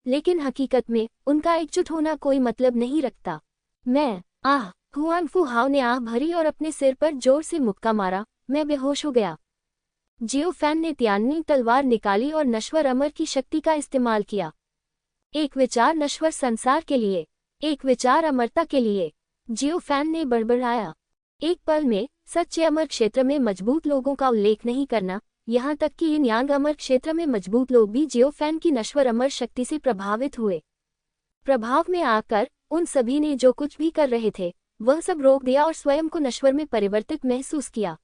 लेकिन हकीकत में उनका एकजुट होना कोई मतलब नहीं रखता। हुआनफू हाओ ने आह भरी और अपने सिर पर जोर से मुक्का मारा। मैं बेहोश हो गया। जियो फैन ने तियाननी तलवार निकाली और नश्वर अमर की शक्ति का इस्तेमाल किया। एक विचार नश्वर संसार के लिए, एक विचार अमरता के लिए, जियो फैन ने बड़बड़ाया। एक पल में सच्चे अमर क्षेत्र में मजबूत लोगों का उल्लेख नहीं करना, यहाँ तक कि इन यांग अमर क्षेत्र में मजबूत लोग भी जियो फैन की नश्वर अमर शक्ति से प्रभावित हुए। प्रभाव में आकर उन सभी ने जो कुछ भी कर रहे थे वह सब रोक दिया और स्वयं को नश्वर में परिवर्तित महसूस किया।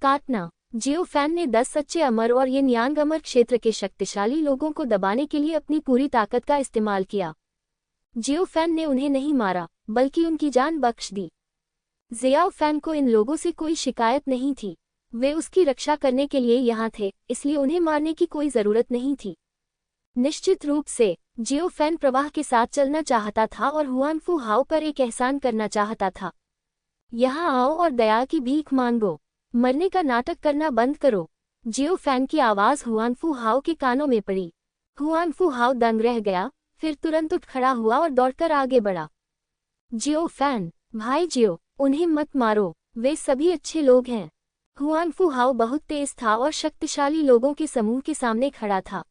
काटना। जियो फैन ने 10 सच्चे अमर और यिन यांग अमर क्षेत्र के शक्तिशाली लोगों को दबाने के लिए अपनी पूरी ताकत का इस्तेमाल किया। जियो फैन ने उन्हें नहीं मारा बल्कि उनकी जान बख्श दी। जियाओ फैन को इन लोगों से कोई शिकायत नहीं थी, वे उसकी रक्षा करने के लिए यहाँ थे, इसलिए उन्हें मारने की कोई जरूरत नहीं थी। निश्चित रूप से जियो फैन प्रवाह के साथ चलना चाहता था और हुआनफू हाओ पर एक एहसान करना चाहता था। यहाँ आओ और दया की भीख मांगो, मरने का नाटक करना बंद करो। जियो फैन की आवाज हुआनफू हाओ के कानों में पड़ी। हुआनफू हाओ दंग रह गया, फिर तुरंत उठ खड़ा हुआ और दौड़कर आगे बढ़ा। जियो फैन, भाई जियो, उन्हें मत मारो, वे सभी अच्छे लोग हैं। हुआनफू हाओ बहुत तेज था और शक्तिशाली लोगों के समूह के सामने खड़ा था।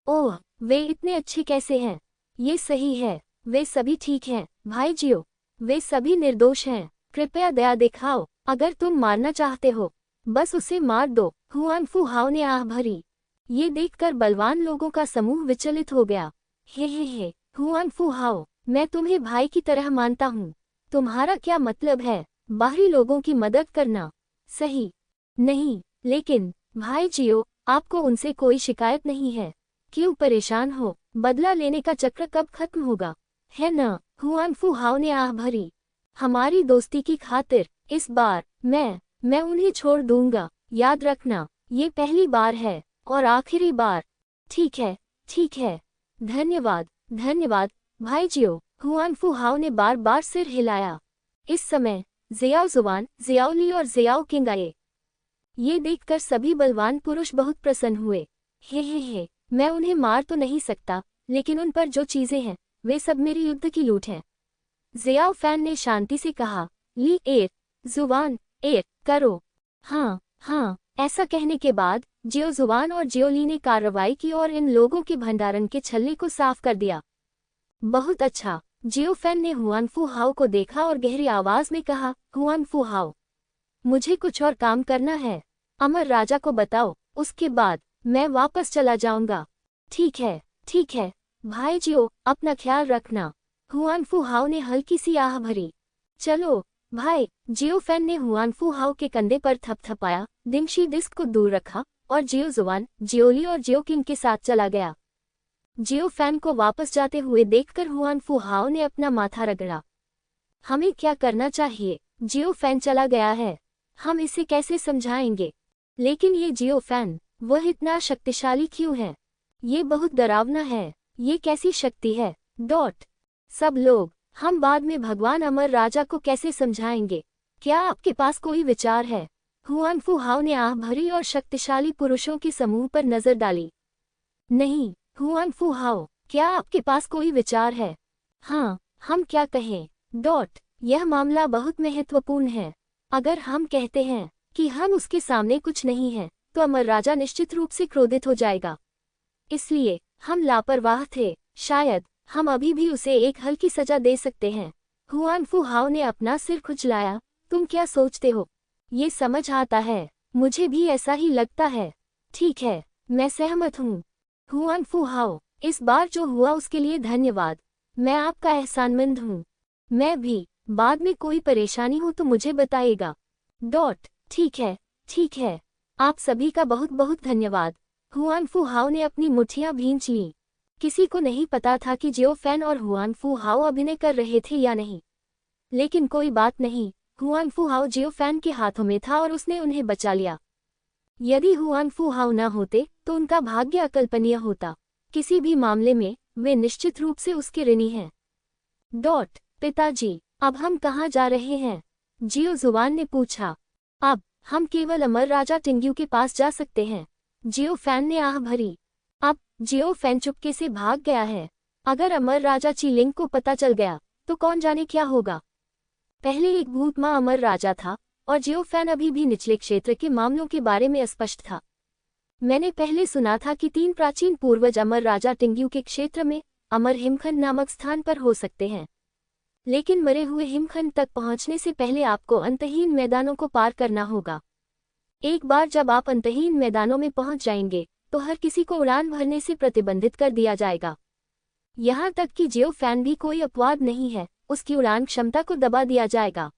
ओह, वे इतने अच्छे कैसे हैं? ये सही है, वे सभी ठीक हैं, भाई जियो, वे सभी निर्दोष हैं। कृपया दया दिखाओ, अगर तुम मारना चाहते हो बस उसे मार दो। हुआनफू हाओ ने आह भरी। ये देखकर बलवान लोगों का समूह विचलित हो गया। हे, हुआनफू हाओ, मैं तुम्हें भाई की तरह मानता हूँ। तुम्हारा क्या मतलब है बाहरी लोगों की मदद करना? सही नहीं, लेकिन भाई जियो, आपको उनसे कोई शिकायत नहीं है। क्यों परेशान हो? बदला लेने का चक्र कब खत्म होगा, है न? हुआनफू हाओ ने आह भरी। हमारी दोस्ती की खातिर इस बार मैं उन्हें छोड़ दूंगा। याद रखना, ये पहली बार है और आखिरी बार। ठीक है, धन्यवाद भाई जियो। हुआनफू हाओ ने बार बार सिर हिलाया। इस समय जियाओ जुबान, जियाओ ली और जियाओ किंग आए। ये देखकर सभी बलवान पुरुष बहुत प्रसन्न हुए। हे, मैं उन्हें मार तो नहीं सकता, लेकिन उन पर जो चीजें हैं वे सब मेरी युद्ध की लूट हैं। जियाओ फैन ने शांति से कहा। ली एर, जुबान एर करो। हाँ, ऐसा कहने के बाद जियो जुबान और जियो ली ने कार्रवाई की और इन लोगों के भंडारण के छल्ले को साफ कर दिया। बहुत अच्छा। जियो फैन ने हुआनफू हाओ को देखा और गहरी आवाज में कहा, हुआनफू हाओ, मुझे कुछ और काम करना है। अमर राजा को बताओ, उसके बाद मैं वापस चला जाऊंगा। ठीक है, भाई जियो, अपना ख्याल रखना। हुआनफू हाओ ने हल्की सी आह भरी। चलो भाई। जियो फैन ने हुआनफू हाओ के कंधे पर थपथपाया, डिंगशी डिस्क को दूर रखा और जियो जुबान, जियोली और जियो किंग के साथ चला गया। जियो फैन को वापस जाते हुए देखकर हुआनफू हाओ ने अपना माथा रगड़ा। हमें क्या करना चाहिए? जियो फैन चला गया है, हम इसे कैसे समझाएंगे? लेकिन ये जियो फैन, वह इतना शक्तिशाली क्यों है? ये बहुत डरावना है। ये कैसी शक्ति है? सब लोग, हम बाद में भगवान अमर राजा को कैसे समझाएंगे? क्या आपके पास कोई विचार है? हुआनफू हाओ ने आह भरी और शक्तिशाली पुरुषों के समूह पर नजर डाली। नहीं, हुआनफू हाओ, क्या आपके पास कोई विचार है? हाँ, हम क्या कहें? यह मामला बहुत महत्वपूर्ण है। अगर हम कहते हैं कि हम उसके सामने कुछ नहीं हैं, तो अमर राजा निश्चित रूप से क्रोधित हो जाएगा। इसलिए हम लापरवाह थे। शायद हम अभी भी उसे एक हल्की सजा दे सकते हैं। हुआनफू हाओ ने अपना सिर खुजलाया। तुम क्या सोचते हो? ये समझ आता है। मुझे भी ऐसा ही लगता है। ठीक है, मैं सहमत हूँ। हुआनफू हाओ, इस बार जो हुआ उसके लिए धन्यवाद। मैं आपका एहसानमंद हूँ। मैं भी। बाद में कोई परेशानी हो तो मुझे बताइएगा। ठीक है, ठीक है। आप सभी का बहुत बहुत धन्यवाद। हुआनफू हाओ ने अपनी मुट्ठियां भींच लीं। किसी को नहीं पता था कि जियो फैन और हुआनफू हाओ अभिनय कर रहे थे या नहीं। लेकिन कोई बात नहीं, हुआनफू हाओ जियो फैन के हाथों में था और उसने उन्हें बचा लिया। यदि हुआनफू हाओ न होते तो उनका भाग्य अकल्पनीय होता। किसी भी मामले में वे निश्चित रूप से उसके ऋणी हैं। पिताजी, अब हम कहाँ जा रहे हैं? जियो जुआन ने पूछा। अब हम केवल अमर राजा टिंग्यू के पास जा सकते हैं। जियो फैन ने आह भरी। अब जियो फैन चुपके से भाग गया है। अगर अमर राजा चीलिंग को पता चल गया तो कौन जाने क्या होगा। पहले एक भूत माँ अमर राजा था और जियो फैन अभी भी निचले क्षेत्र के मामलों के बारे में अस्पष्ट था। मैंने पहले सुना था कि 3 प्राचीन पूर्वज अमर राजा टिंग्यू के क्षेत्र में अमर हिमखंड नामक स्थान पर हो सकते हैं। लेकिन मरे हुए हिमखंड तक पहुंचने से पहले आपको अंतहीन मैदानों को पार करना होगा। एक बार जब आप अंतहीन मैदानों में पहुंच जाएंगे तो हर किसी को उड़ान भरने से प्रतिबंधित कर दिया जाएगा। यहाँ तक कि जियो फैन भी कोई अपवाद नहीं है, उसकी उड़ान क्षमता को दबा दिया जाएगा।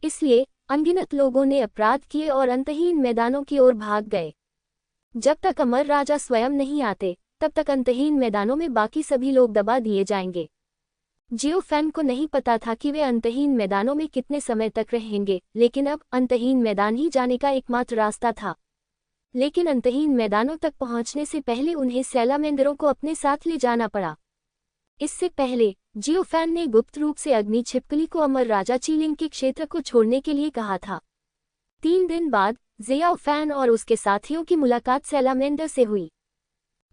इसलिए अनगिनत लोगों ने अपराध किए और अंतहीन मैदानों की ओर भाग गए। जब तक अमर राजा स्वयं नहीं आते तब तक अंतहीन मैदानों में बाकी सभी लोग दबा दिए जाएंगे। जियो फैन को नहीं पता था कि वे अंतहीन मैदानों में कितने समय तक रहेंगे, लेकिन अब अंतहीन मैदान ही जाने का एकमात्र रास्ता था। लेकिन अंतहीन मैदानों तक पहुंचने से पहले उन्हें सैलामेंडरों को अपने साथ ले जाना पड़ा। इससे पहले जियो फैन ने गुप्त रूप से अग्नि छिपकली को अमर राजा चीलिंग के क्षेत्र को छोड़ने के लिए कहा था। 3 दिन बाद जियो फैन और उसके साथियों की मुलाकात सैलामेंडर से हुई।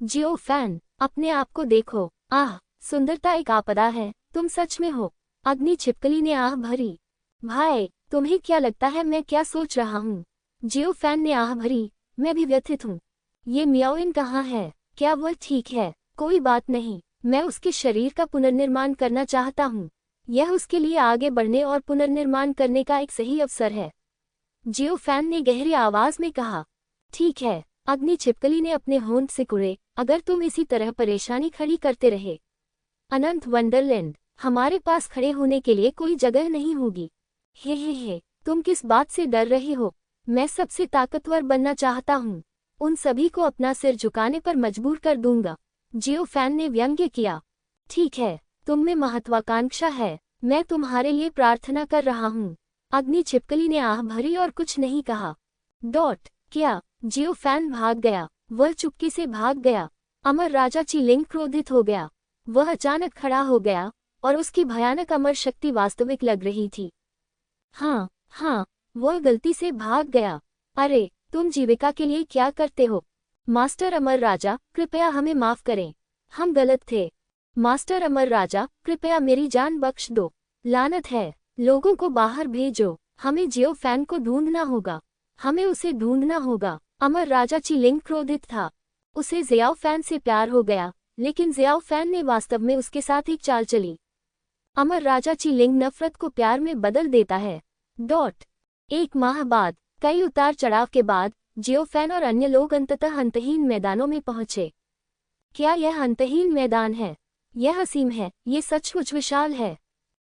जियो फैन, अपने आप को देखो। आह, सुंदरता एक आपदा है। तुम सच में हो। अग्नि छिपकली ने आह भरी। भाई, तुम्हें क्या लगता है मैं क्या सोच रहा हूँ? जियो फैन ने आह भरी। मैं भी व्यथित हूँ। ये मियाओइन कहाँ है? क्या वह ठीक है? कोई बात नहीं, मैं उसके शरीर का पुनर्निर्माण करना चाहता हूँ। यह उसके लिए आगे बढ़ने और पुनर्निर्माण करने का एक सही अवसर है। जियो फैन ने गहरी आवाज में कहा। ठीक है, अग्नि छिपकली ने अपने होंठ से कुड़े। अगर तुम इसी तरह परेशानी खड़ी करते रहे, अनंत वंडरलैंड, हमारे पास खड़े होने के लिए कोई जगह नहीं होगी। हे, तुम किस बात से डर रहे हो? मैं सबसे ताकतवर बनना चाहता हूँ। उन सभी को अपना सिर झुकाने पर मजबूर कर दूंगा। जियो फैन ने व्यंग्य किया। ठीक है, तुम में महत्वाकांक्षा है। मैं तुम्हारे लिए प्रार्थना कर रहा हूँ। अग्नि छिपकली ने आह भरी और कुछ नहीं कहा। क्या? जियो फैन भाग गया। वह चुपके से भाग गया। अमर राजा चीलिंग क्रोधित हो गया। वह अचानक खड़ा हो गया और उसकी भयानक अमर शक्ति वास्तविक लग रही थी। हाँ, वह गलती से भाग गया। अरे, तुम जीविका के लिए क्या करते हो? मास्टर अमर राजा, कृपया हमें माफ करें। हम गलत थे। मास्टर अमर राजा, कृपया मेरी जान बख्श दो। लानत है, लोगों को बाहर भेजो। हमें जियो फैन को ढूंढना होगा। हमें उसे ढूंढना होगा। अमर राजा चीलिंग क्रोधित था। उसे जियो फैन से प्यार हो गया, लेकिन जियो फैन ने वास्तव में उसके साथ एक चाल चली। अमर राजा चीलिंग नफरत को प्यार में बदल देता है। 1 माह बाद, कई उतार चढ़ाव के बाद, जियो फैन और अन्य लोग अंततः अंतहीन मैदानों में पहुंचे। क्या यह अंतहीन मैदान है? यह असीम है। ये सचमुच विशाल है।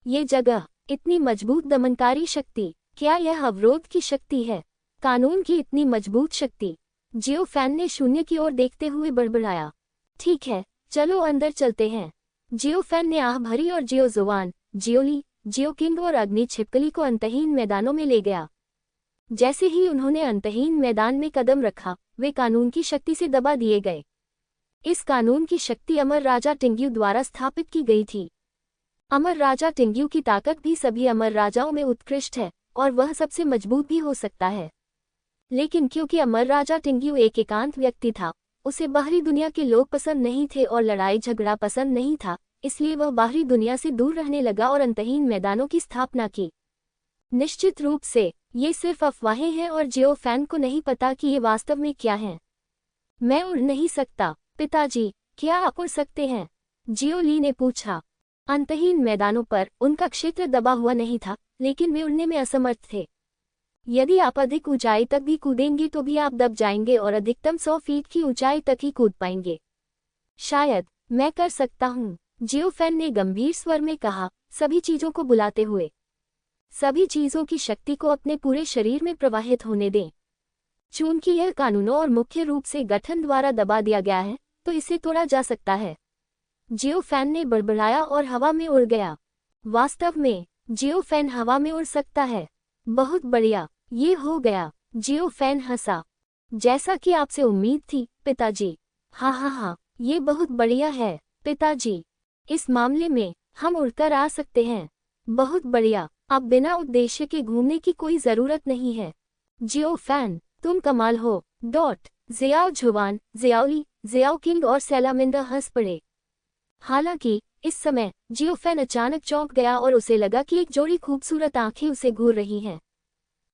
ये जगह, इतनी मजबूत दमनकारी शक्ति। क्या यह अवरोध की शक्ति है? कानून की इतनी मजबूत शक्ति। जियो फैन ने शून्य की ओर देखते हुए बड़बड़ाया। ठीक है, चलो अंदर चलते हैं। जियो फैन ने आह भरी और जियो जुआन, जियोली, जियो किंग और अग्नि छिपकली को अंतहीन मैदानों में ले गया। जैसे ही उन्होंने अंतहीन मैदान में कदम रखा, वे कानून की शक्ति से दबा दिए गए। इस कानून की शक्ति अमर राजा टिंग्यू द्वारा स्थापित की गई थी। अमर राजा टिंग्यू की ताकत भी सभी अमर राजाओं में उत्कृष्ट है और वह सबसे मजबूत भी हो सकता है। लेकिन क्योंकि अमर राजा टिंग्यू एक एकांत व्यक्ति था, उसे बाहरी दुनिया के लोग पसंद नहीं थे और लड़ाई झगड़ा पसंद नहीं था, इसलिए वह बाहरी दुनिया से दूर रहने लगा और अंतहीन मैदानों की स्थापना की। निश्चित रूप से, ये सिर्फ अफवाहें हैं और जियो फैन को नहीं पता कि ये वास्तव में क्या है। मैं उड़ नहीं सकता। पिताजी, क्या आप उड़ सकते हैं? जियो ली ने पूछा। अंतहीन मैदानों पर उनका क्षेत्र दबा हुआ नहीं था, लेकिन वे उड़ने में असमर्थ थे। यदि आप अधिक ऊंचाई तक भी कूदेंगे तो भी आप दब जाएंगे और अधिकतम 100 फीट की ऊंचाई तक ही कूद पाएंगे। शायद मैं कर सकता हूँ, जियोफेन ने गंभीर स्वर में कहा, सभी चीजों को बुलाते हुए। सभी चीजों की शक्ति को अपने पूरे शरीर में प्रवाहित होने दें। चूंकि यह कानूनों और मुख्य रूप से गठन द्वारा दबा दिया गया है, तो इसे तोड़ा जा सकता है। जियोफेन ने बड़बड़ाया और हवा में उड़ गया। वास्तव में जियोफेन हवा में उड़ सकता है। बहुत बढ़िया, ये हो गया। जियोफेन हंसा। जैसा कि आपसे उम्मीद थी, पिताजी। हाँ, ये बहुत बढ़िया है, पिताजी। इस मामले में हम उड़कर आ सकते हैं। बहुत बढ़िया, अब बिना उद्देश्य के घूमने की कोई जरूरत नहीं है। जियोफेन, तुम कमाल हो। ज़ियाओ जुवान, ज़ियाओली, ज़ियाओ किंग और सैलामिंदा हंस पड़े। हालांकि इस समय जियोफेन अचानक चौंक गया और उसे लगा कि एक जोड़ी खूबसूरत आंखें उसे घूर रही हैं।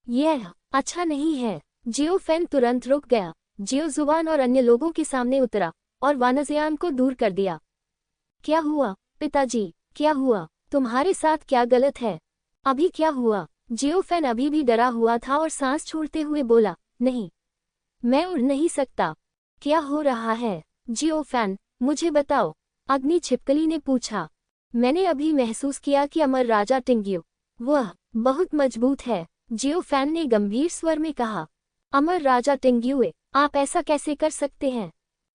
यह अच्छा नहीं है। जियोफेन तुरंत रुक गया। जियो जुबान और अन्य लोगों के सामने उतरा और वानजियान को दूर कर दिया। क्या हुआ, पिताजी? क्या हुआ? तुम्हारे साथ क्या गलत है? अभी क्या हुआ? जियोफेन अभी भी डरा हुआ था और सांस छोड़ते हुए बोला, नहीं, मैं उड़ नहीं सकता। क्या हो रहा है? जियोफेन, मुझे बताओ, अग्नि छिपकली ने पूछा। मैंने अभी महसूस किया कि अमर राजा टिंग्यू, वह बहुत मजबूत है, जियोफेन ने गंभीर स्वर में कहा। अमर राजा टिंग्युए, आप ऐसा कैसे कर सकते हैं?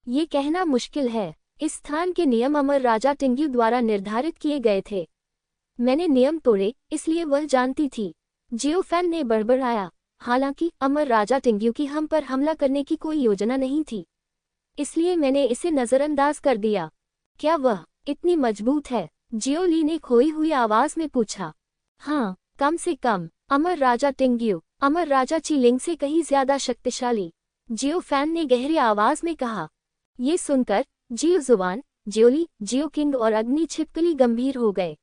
ये कहना मुश्किल है। इस स्थान के नियम अमर राजा टिंग्यू द्वारा निर्धारित किए गए थे। मैंने नियम तोड़े, इसलिए वह जानती थी। जियोफेन ने बड़बड़ाया। हालांकि अमर राजा टिंग्यू की हम पर हमला करने की कोई योजना नहीं थी, इसलिए मैंने इसे नजरअंदाज कर दिया। क्या वह इतनी मजबूत है? जियोली ने खोई हुई आवाज में पूछा। हाँ, कम से कम अमर राजा टिंग्यू, अमर राजा चीलिंग से कहीं ज्यादा शक्तिशाली, जियोफेन ने गहरी आवाज में कहा। ये सुनकर जियो जुबान, जियोली, जियो किंग और अग्नि छिपकली गंभीर हो गए।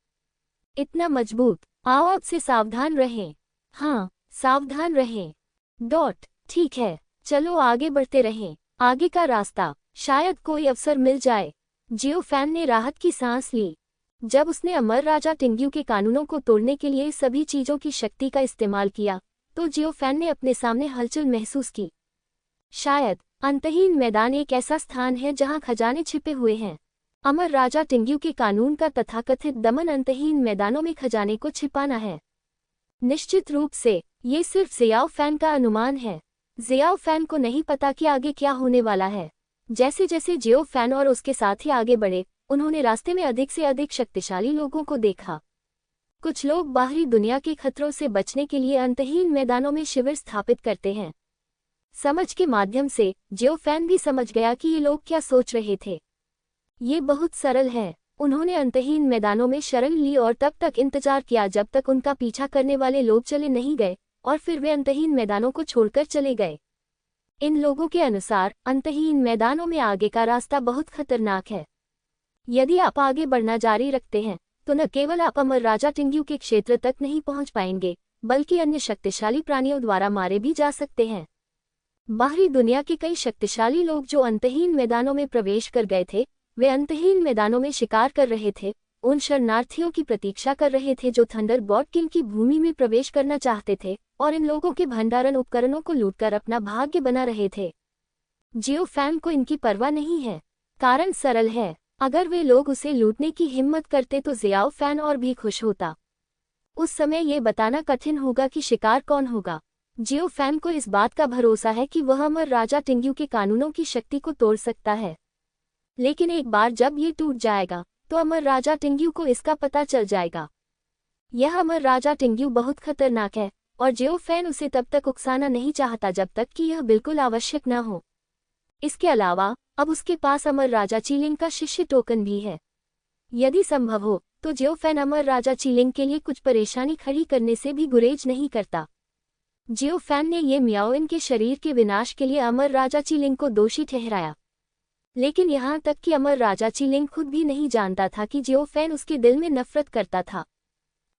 इतना मजबूत, आओ अब से सावधान रहें। हाँ, सावधान रहें। ठीक है, चलो आगे बढ़ते रहें। आगे का रास्ता, शायद कोई अवसर मिल जाए। जियोफेन ने राहत की सांस ली। जब उसने अमर राजा टिंग्यू के कानूनों को तोड़ने के लिए सभी चीजों की शक्ति का इस्तेमाल किया, तो जियोफेन ने अपने सामने हलचल महसूस की। शायद अंतहीन मैदान एक ऐसा स्थान है जहां खजाने छिपे हुए हैं। अमर राजा टिंग्यू के कानून का तथाकथित दमन अंतहीन मैदानों में खजाने को छिपाना है। निश्चित रूप से ये सिर्फ जियाओफेन का अनुमान है। जियाओफेन को नहीं पता कि आगे क्या होने वाला है। जैसे जैसे जियोफेन और उसके साथी आगे बढ़े, उन्होंने रास्ते में अधिक से अधिक शक्तिशाली लोगों को देखा। कुछ लोग बाहरी दुनिया के खतरों से बचने के लिए अंतहीन मैदानों में शिविर स्थापित करते हैं। समझ के माध्यम से जियोफेन भी समझ गया कि ये लोग क्या सोच रहे थे। ये बहुत सरल है। उन्होंने अंतहीन मैदानों में शरण ली और तब तक इंतजार किया जब तक उनका पीछा करने वाले लोग चले नहीं गए, और फिर वे अंतहीन मैदानों को छोड़कर चले गए। इन लोगों के अनुसार अंतहीन मैदानों में आगे का रास्ता बहुत खतरनाक है। यदि आप आगे बढ़ना जारी रखते हैं, तो न केवल आप अमर राजा टिंग्यू के क्षेत्र तक नहीं पहुंच पाएंगे, बल्कि अन्य शक्तिशाली प्राणियों द्वारा मारे भी जा सकते हैं। बाहरी दुनिया के कई शक्तिशाली लोग जो अंतहीन मैदानों में प्रवेश कर गए थे, वे अंतहीन मैदानों में शिकार कर रहे थे, उन शरणार्थियों की प्रतीक्षा कर रहे थे जो थंडरबॉल्ट किंग की भूमि में प्रवेश करना चाहते थे और इन लोगों के भंडारण उपकरणों को लूटकर अपना भाग्य बना रहे थे। जियोफेन को इनकी परवाह नहीं है। कारण सरल है, अगर वे लोग उसे लूटने की हिम्मत करते तो जियोफेन और भी खुश होता। उस समय ये बताना कठिन होगा कि शिकार कौन होगा। जियोफेन को इस बात का भरोसा है कि वह अमर राजा टिंग्यू के कानूनों की शक्ति को तोड़ सकता है, लेकिन एक बार जब ये टूट जाएगा तो अमर राजा टिंग्यू को इसका पता चल जाएगा। यह अमर राजा टिंग्यू बहुत खतरनाक है और जियोफेन उसे तब तक उकसाना नहीं चाहता जब तक कि यह बिल्कुल आवश्यक न हो। इसके अलावा अब उसके पास अमर राजा चीलिंग का शिष्य टोकन भी है। यदि संभव हो तो जियोफेन अमर राजा चीलिंग के लिए कुछ परेशानी खड़ी करने से भी गुरेज नहीं करता। जियोफेन ने ये मियाओइन के शरीर के विनाश के लिए अमर राजा चीलिंग को दोषी ठहराया, लेकिन यहाँ तक कि अमर राजा चीलिंग खुद भी नहीं जानता था कि जियोफेन उसके दिल में नफरत करता था।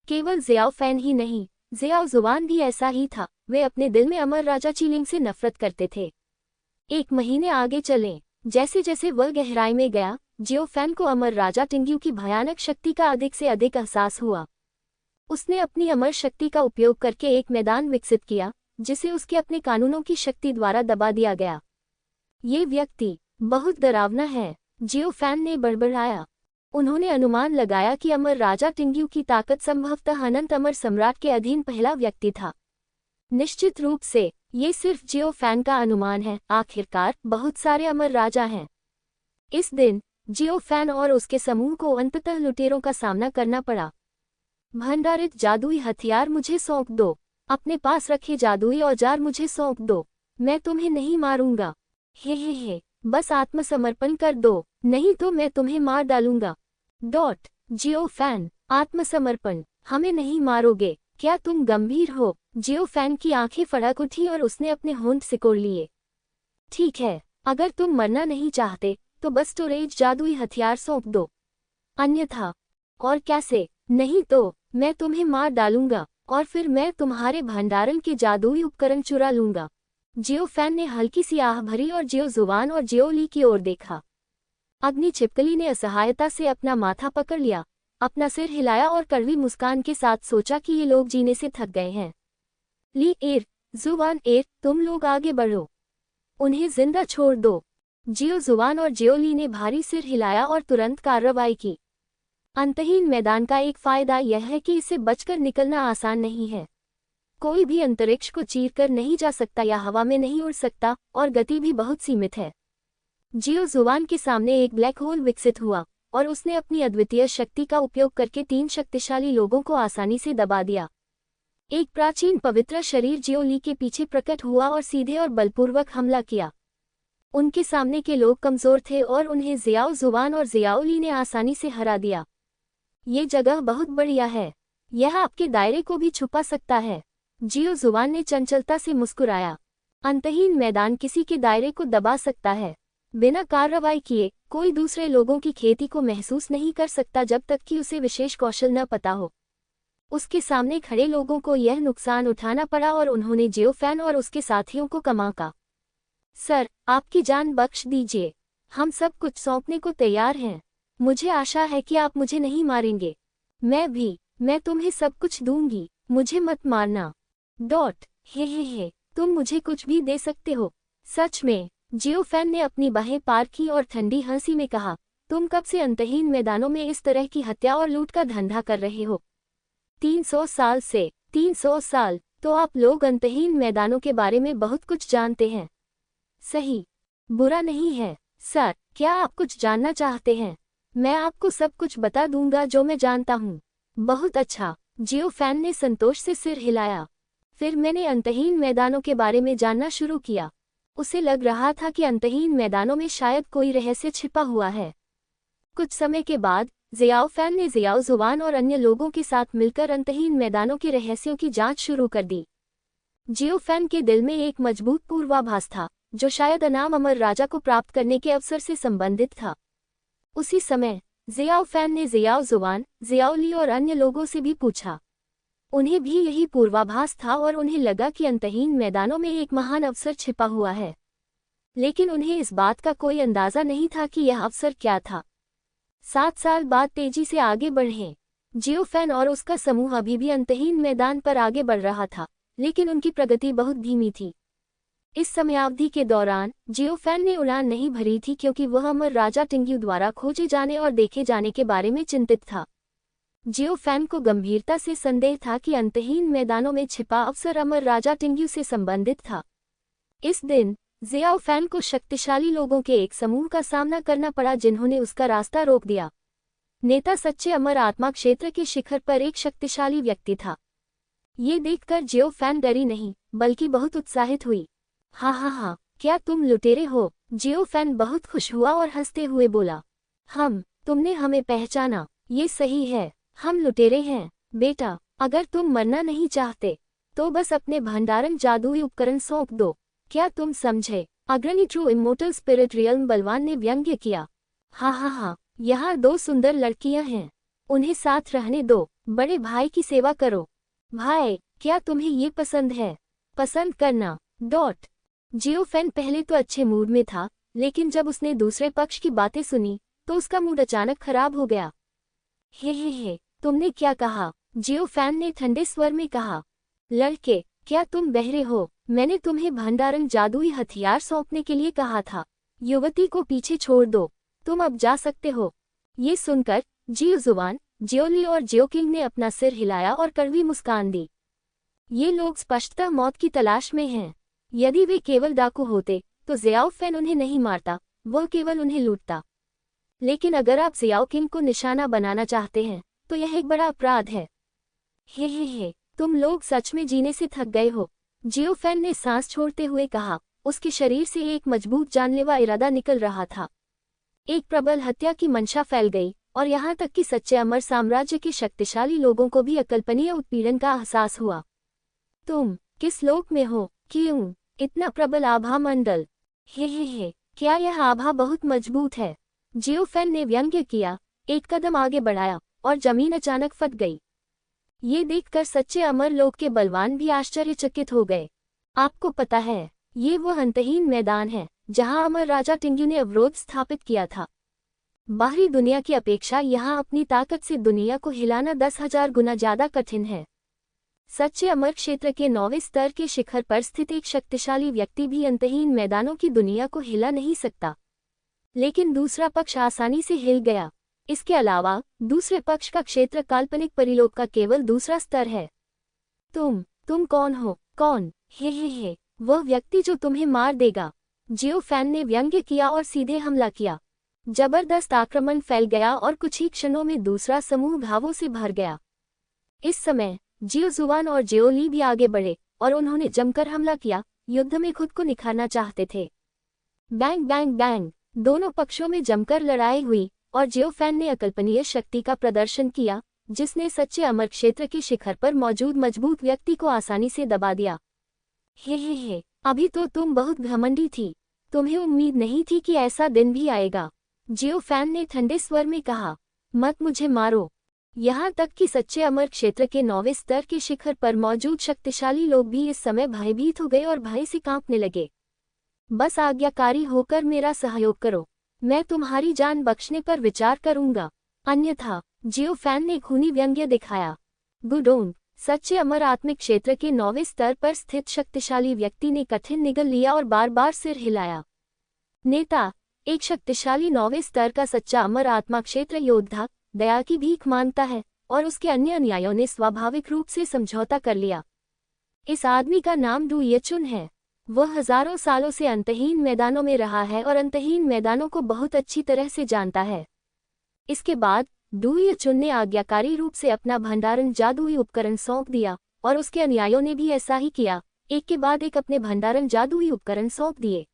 केवल जियाओफेन ही नहीं, जियाओ जुबान भी ऐसा ही था। वे अपने दिल में अमर राजा चीलिंग से नफरत करते थे। 1 महीने आगे चलें। जैसे जैसे वह गहराई में गया, जियोफैन को अमर राजा टिंग्यू की भयानक शक्ति का अधिक से अधिक एहसास हुआ। उसने अपनी अमर शक्ति का उपयोग करके एक मैदान विकसित किया जिसे उसके अपने कानूनों की शक्ति द्वारा दबा दिया गया। ये व्यक्ति बहुत डरावना है, जियोफैन ने बड़बड़ाया। उन्होंने अनुमान लगाया कि अमर राजा टिंग्यू की ताकत संभवतः अनंत अमर सम्राट के अधीन पहला व्यक्ति था। निश्चित रूप से ये सिर्फ जियोफैन का अनुमान है, आखिरकार बहुत सारे अमर राजा हैं। इस दिन जियोफैन और उसके समूह को अंततः लुटेरों का सामना करना पड़ा। भंडारित जादुई हथियार मुझे सौंप दो, अपने पास रखे जादुई औजार मुझे सौंप दो, मैं तुम्हें नहीं मारूंगा। हे, बस आत्मसमर्पण कर दो, नहीं तो मैं तुम्हें मार डालूंगा। जियोफैन, आत्मसमर्पण, हमें नहीं मारोगे, क्या तुम गंभीर हो? जियोफैन की आंखें फड़क उठी और उसने अपने होंठ सिकोड़ लिए। ठीक है, अगर तुम मरना नहीं चाहते तो बस स्टोरेज जादुई हथियार सौंप दो, अन्यथा। और कैसे? नहीं तो मैं तुम्हें मार डालूंगा और फिर मैं तुम्हारे भंडारण के जादुई उपकरण चुरा लूंगा। जियोफैन ने हल्की सी आह भरी और जियोजुवान और जियोली की ओर देखा। अग्नि छिपकली ने असहायता से अपना माथा पकड़ लिया, अपना सिर हिलाया और कड़वी मुस्कान के साथ सोचा कि ये लोग जीने से थक गए हैं। ली एर, जुवान एर, तुम लोग आगे बढ़ो, उन्हें जिंदा छोड़ दो। जियोजुवान और जियोली ने भारी सिर हिलाया और तुरंत कार्रवाई की। अंतहीन मैदान का एक फायदा यह है कि इसे बचकर निकलना आसान नहीं है। कोई भी अंतरिक्ष को चीरकर नहीं जा सकता या हवा में नहीं उड़ सकता और गति भी बहुत सीमित है। जियोजुवान के सामने एक ब्लैक होल विकसित हुआ और उसने अपनी अद्वितीय शक्ति का उपयोग करके 3 शक्तिशाली लोगों को आसानी से दबा दिया। एक प्राचीन पवित्र शरीर जियोली के पीछे प्रकट हुआ और सीधे और बलपूर्वक हमला किया। उनके सामने के लोग कमजोर थे और उन्हें जियाओजुवान और जियाओली ने आसानी से हरा दिया। ये जगह बहुत बढ़िया है, यह आपके दायरे को भी छुपा सकता है। जियोजुवान ने चंचलता से मुस्कुराया। अंतहीन मैदान किसी के दायरे को दबा सकता है। बिना कार्रवाई किए कोई दूसरे लोगों की खेती को महसूस नहीं कर सकता जब तक कि उसे विशेष कौशल न पता हो। उसके सामने खड़े लोगों को यह नुकसान उठाना पड़ा और उन्होंने जियोफैन और उसके साथियों को कमाका। सर, आपकी जान बख्श दीजिए, हम सब कुछ सौंपने को तैयार हैं। मुझे आशा है कि आप मुझे नहीं मारेंगे। मैं तुम्हें सब कुछ दूंगी, मुझे मत मारना। हे, तुम मुझे कुछ भी दे सकते हो। सच में? जियोफैन ने अपनी बाहें पार की और ठंडी हंसी में कहा, तुम कब से अंतहीन मैदानों में इस तरह की हत्या और लूट का धंधा कर रहे हो? 300 साल से। 300 साल, तो आप लोग अंतहीन मैदानों के बारे में बहुत कुछ जानते हैं। सही, बुरा नहीं है। सर, क्या आप कुछ जानना चाहते हैं? मैं आपको सब कुछ बता दूंगा जो मैं जानता हूँ। बहुत अच्छा, जियोफैन ने संतोष से सिर हिलाया। फिर मैंने अंतहीन मैदानों के बारे में जानना शुरू किया। उसे लग रहा था कि अंतहीन मैदानों में शायद कोई रहस्य छिपा हुआ है। कुछ समय के बाद जियाओफैन ने जियाओजुवान और अन्य लोगों के साथ मिलकर अंतहीन मैदानों के रहस्यों की जांच शुरू कर दी। जियोफैन के दिल में एक मजबूत पूर्वाभास था जो शायद अनाम अमर राजा को प्राप्त करने के अवसर से संबंधित था। उसी समय जियाओफैन ने जियाओजुवान, जियाओली और अन्य लोगों से भी पूछा। उन्हें भी यही पूर्वाभास था और उन्हें लगा कि अंतहीन मैदानों में एक महान अवसर छिपा हुआ है, लेकिन उन्हें इस बात का कोई अंदाजा नहीं था कि यह अवसर क्या था। 7 साल बाद तेजी से आगे बढ़े। जियोफैन और उसका समूह अभी भी अंतहीन मैदान पर आगे बढ़ रहा था, लेकिन उनकी प्रगति बहुत धीमी थी। इस समयावधि के दौरान जियोफैन ने उड़ान नहीं भरी थी क्योंकि वह अमर राजा टिंग्यू द्वारा खोजे जाने और देखे जाने के बारे में चिंतित था। जियोफैन को गंभीरता से संदेह था कि अंतहीन मैदानों में छिपा अवसर अमर राजा टिंग्यू से संबंधित था। इस दिन जियाओफैन को शक्तिशाली लोगों के एक समूह का सामना करना पड़ा जिन्होंने उसका रास्ता रोक दिया। नेता सच्चे अमर आत्मा क्षेत्र के शिखर पर एक शक्तिशाली व्यक्ति था। ये देखकर जियोफैन डरी नहीं बल्कि बहुत उत्साहित हुई। हाँ, क्या तुम लुटेरे हो? जियोफैन बहुत खुश हुआ और हंसते हुए बोला, तुमने हमें पहचाना, ये सही है, हम लुटेरे हैं। बेटा, अगर तुम मरना नहीं चाहते तो बस अपने भंडारण जादुई उपकरण सौंप दो, क्या तुम समझे? अग्रणी ट्रू इमोर्टल स्पिरिट रियल्म बलवान ने व्यंग्य किया। हाँ, यहाँ 2 सुंदर लड़कियां हैं, उन्हें साथ रहने दो, बड़े भाई की सेवा करो। भाई, क्या तुम्हें ये पसंद है? पसंद करना। जियोफैन पहले तो अच्छे मूड में था, लेकिन जब उसने दूसरे पक्ष की बातें सुनी तो उसका मूड अचानक खराब हो गया। हे, तुमने क्या कहा? जियोफैन ने ठंडे स्वर में कहा। लड़के, क्या तुम बहरे हो? मैंने तुम्हें भंडारण जादुई हथियार सौंपने के लिए कहा था। युवती को पीछे छोड़ दो, तुम अब जा सकते हो। ये सुनकर जियोजुआन, जियोली और जियोकिंग ने अपना सिर हिलाया और कड़वी मुस्कान दी। ये लोग स्पष्टतः मौत की तलाश में हैं। यदि वे केवल डाकू होते तो जियाओफेन उन्हें नहीं मारता, वह केवल उन्हें लूटता। लेकिन अगर आप जियाओकिंग को निशाना बनाना चाहते हैं तो यह एक बड़ा अपराध है। हे, तुम लोग सच में जीने से थक गए हो, जियोफेन ने सांस छोड़ते हुए कहा। उसके शरीर से एक मजबूत जानलेवा इरादा निकल रहा था। एक प्रबल हत्या की मंशा फैल गई और यहाँ तक कि सच्चे अमर साम्राज्य के शक्तिशाली लोगों को भी अकल्पनीय उत्पीड़न का एहसास हुआ। तुम किस लोक में हो? क्यों इतना प्रबल आभा मंडल? हे, क्या यह आभा बहुत मजबूत है? जियोफेन ने व्यंग्य किया, एक कदम आगे बढ़ाया और जमीन अचानक फट गई। ये देखकर सच्चे अमर लोक के बलवान भी आश्चर्यचकित हो गए। आपको पता है, ये वह अंतहीन मैदान है जहां अमर राजा टिंग्यू ने अवरोध स्थापित किया था। बाहरी दुनिया की अपेक्षा यहाँ अपनी ताकत से दुनिया को हिलाना 10,000 गुना ज्यादा कठिन है। सच्चे अमर क्षेत्र के 9वें स्तर के शिखर पर स्थित एक शक्तिशाली व्यक्ति भी अंतहीन मैदानों की दुनिया को हिला नहीं सकता, लेकिन दूसरा पक्ष आसानी से हिल गया। इसके अलावा दूसरे पक्ष का क्षेत्र काल्पनिक परिलोक का केवल दूसरा स्तर है। तुम कौन हो? कौन? हे, वह व्यक्ति जो तुम्हें मार देगा, जियोफैन ने व्यंग्य किया और सीधे हमला किया। जबरदस्त आक्रमण फैल गया और कुछ ही क्षणों में दूसरा समूह घावों से भर गया। इस समय जियोजुआन और जियोली भी आगे बढ़े और उन्होंने जमकर हमला किया, युद्ध में खुद को निखारना चाहते थे। बैंग बैंग बैंग, दोनों पक्षों में जमकर लड़ाई हुई और जियोफैन ने अकल्पनीय शक्ति का प्रदर्शन किया, जिसने सच्चे अमर क्षेत्र के शिखर पर मौजूद मजबूत व्यक्ति को आसानी से दबा दिया। हे, अभी तो तुम बहुत घमंडी थी, तुम्हें उम्मीद नहीं थी कि ऐसा दिन भी आएगा, जियोफैन ने ठंडे स्वर में कहा। मत मुझे मारो। यहाँ तक कि सच्चे अमर क्षेत्र के 9वें स्तर के शिखर पर मौजूद शक्तिशाली लोग भी इस समय भयभीत हो गए और भय से कांपने लगे। बस आज्ञाकारी होकर मेरा सहयोग करो, मैं तुम्हारी जान बख्शने पर विचार करूंगा, अन्यथा, जियोफैन ने खूनी व्यंग्य दिखाया। गुडोंग, सच्चे अमर आत्मिक क्षेत्र के 9वें स्तर पर स्थित शक्तिशाली व्यक्ति ने कठिन निगल लिया और बार बार सिर हिलाया। नेता, एक शक्तिशाली 9वें स्तर का सच्चा अमर आत्मा क्षेत्र योद्धा दया की भीख मांगता है और उसके अन्य अनुयायियों ने स्वाभाविक रूप से समझौता कर लिया। इस आदमी का नाम डू येचुन है। वह हजारों सालों से अंतहीन मैदानों में रहा है और अंतहीन मैदानों को बहुत अच्छी तरह से जानता है। इसके बाद डू येचुन ने आज्ञाकारी रूप से अपना भंडारण जादुई उपकरण सौंप दिया और उसके अनुयायियों ने भी ऐसा ही किया, एक के बाद एक अपने भंडारण जादुई उपकरण सौंप दिए।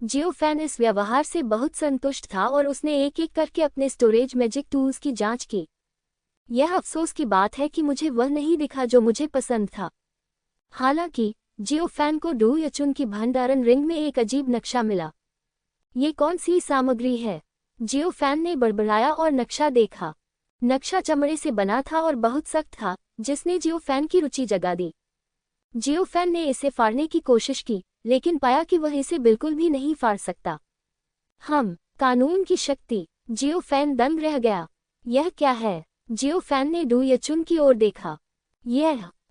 जियोफैन इस व्यवहार से बहुत संतुष्ट था और उसने एक एक करके अपने स्टोरेज मैजिक टूल्स की जांच की। यह अफसोस की बात है कि मुझे वह नहीं दिखा जो मुझे पसंद था। हालांकि जियोफैन को डू येचुन की भंडारण रिंग में एक अजीब नक्शा मिला। ये कौन सी सामग्री है? जियोफैन ने बड़बड़ाया और नक्शा देखा। नक्शा चमड़े से बना था और बहुत सख्त था, जिसने जियोफैन की रुचि जगा दी। जियोफैन ने इसे फाड़ने की कोशिश की, लेकिन पाया कि वह इसे बिल्कुल भी नहीं फाड़ सकता। कानून की शक्ति, जियोफैन दंग रह गया। यह क्या है? जियोफैन ने डू येचुन की ओर देखा।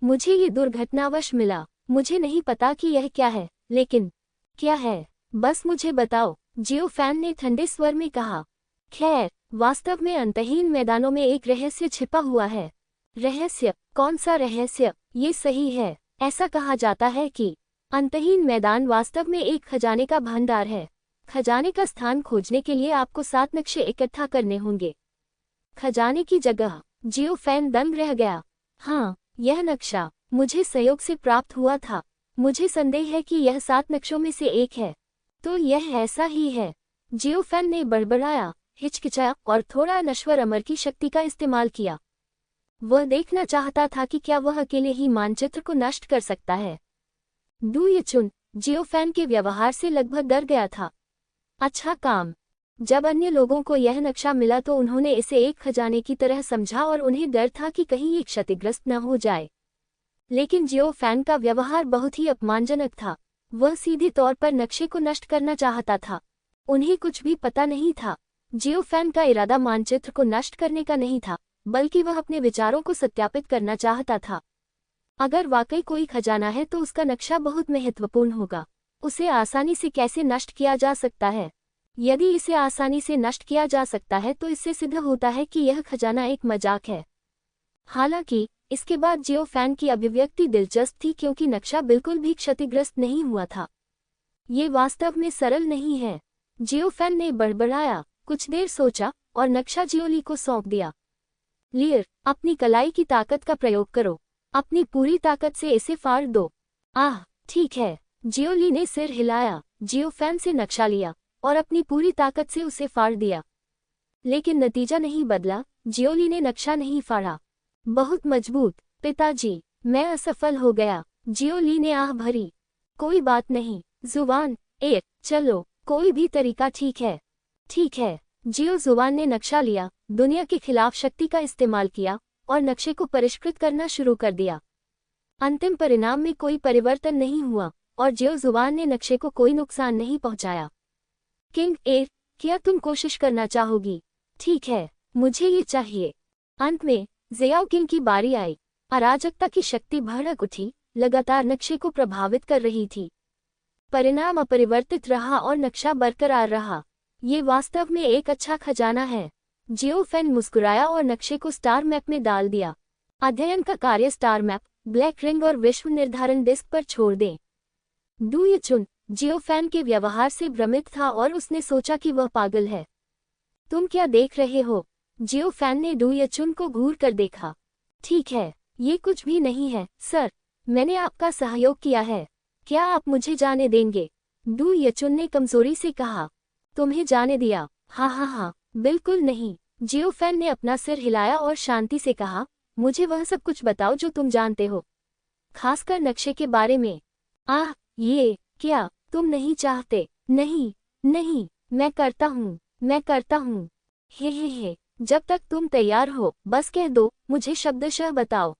मुझे ये दुर्घटनावश मिला, मुझे नहीं पता कि यह क्या है, लेकिन क्या है, बस मुझे बताओ, जियोफैन ने ठंडे स्वर में कहा। खैर, वास्तव में अंतहीन मैदानों में एक रहस्य छिपा हुआ है। रहस्य? कौन सा रहस्य? ये सही है, ऐसा कहा जाता है कि अंतहीन मैदान वास्तव में एक खजाने का भंडार है। खजाने का स्थान खोजने के लिए आपको 7 नक्शे इकट्ठा करने होंगे। खजाने की जगह? जियोफैन दंग रह गया। हाँ, यह नक्शा मुझे सहयोग से प्राप्त हुआ था। मुझे संदेह है कि यह 7 नक्शों में से एक है। तो यह ऐसा ही है, जियोफैन ने बड़बड़ाया, हिचकिचाया और थोड़ा नश्वर अमर की शक्ति का इस्तेमाल किया। वह देखना चाहता था कि क्या वह अकेले ही मानचित्र को नष्ट कर सकता है। डू येचुन जियोफैन के व्यवहार से लगभग डर गया था। अच्छा काम। जब अन्य लोगों को यह नक्शा मिला तो उन्होंने इसे एक खजाने की तरह समझा और उन्हें डर था कि कहीं ये क्षतिग्रस्त न हो जाए। लेकिन जियोफैन का व्यवहार बहुत ही अपमानजनक था। वह सीधे तौर पर नक्शे को नष्ट करना चाहता था। उन्हें कुछ भी पता नहीं था। जियो फैन का इरादा मानचित्र को नष्ट करने का नहीं था, बल्कि वह अपने विचारों को सत्यापित करना चाहता था। अगर वाकई कोई खजाना है तो उसका नक्शा बहुत महत्वपूर्ण होगा। उसे आसानी से कैसे नष्ट किया जा सकता है? यदि इसे आसानी से नष्ट किया जा सकता है तो इससे सिद्ध होता है कि यह खजाना एक मजाक है। हालांकि इसके बाद जियो फैन की अभिव्यक्ति दिलचस्प थी, क्योंकि नक्शा बिल्कुल भी क्षतिग्रस्त नहीं हुआ था। ये वास्तव में सरल नहीं है। जियो फैन ने बड़बड़ाया, कुछ देर सोचा और नक्शा जियोली को सौंप दिया। लियर, अपनी कलाई की ताकत का प्रयोग करो। अपनी पूरी ताकत से इसे फाड़ दो। आह, ठीक है। जियोली ने सिर हिलाया, जियो फैन से नक्शा लिया और अपनी पूरी ताकत से उसे फाड़ दिया। लेकिन नतीजा नहीं बदला। जियोली ने नक्शा नहीं फाड़ा। बहुत मजबूत। पिताजी, मैं असफल हो गया। जियोली ने आह भरी। कोई बात नहीं जुबान, चलो, कोई भी तरीका ठीक है। ठीक है। जियो जुबान ने नक्शा लिया, दुनिया के खिलाफ शक्ति का इस्तेमाल किया और नक्शे को परिष्कृत करना शुरू कर दिया। अंतिम परिणाम में कोई परिवर्तन नहीं हुआ और जियो जुबान ने नक्शे को कोई नुकसान नहीं पहुंचाया। किंग क्या तुम कोशिश करना चाहोगी? ठीक है, मुझे ये चाहिए। अंत में ज़ियाओ किंग की बारी आई। अराजकता की शक्ति भड़क उठी, लगातार नक्शे को प्रभावित कर रही थी। परिणाम अपरिवर्तित रहा और नक्शा बरकरार रहा। ये वास्तव में एक अच्छा खजाना है। जियो फैन मुस्कुराया और नक्शे को स्टार मैप में डाल दिया। अध्ययन का कार्य स्टार मैप, ब्लैक रिंग और विश्व निर्धारण डिस्क पर छोड़ दें। डू ये चुन जियो फैन के व्यवहार से भ्रमित था और उसने सोचा कि वह पागल है। तुम क्या देख रहे हो? जियो फैन ने डू ये चुन को घूर कर देखा। ठीक है, ये कुछ भी नहीं है सर, मैंने आपका सहयोग किया है। क्या आप मुझे जाने देंगे? डू ये चुन ने कमजोरी से कहा। तुम्हें जाने दिया? हाँ, बिल्कुल नहीं। जियो फैन ने अपना सिर हिलाया और शांति से कहा, मुझे वह सब कुछ बताओ जो तुम जानते हो, खासकर नक्शे के बारे में। आह, ये क्या तुम नहीं चाहते? नहीं, मैं करता हूँ। हे, जब तक तुम तैयार हो बस कह दो, मुझे शब्दशः बताओ।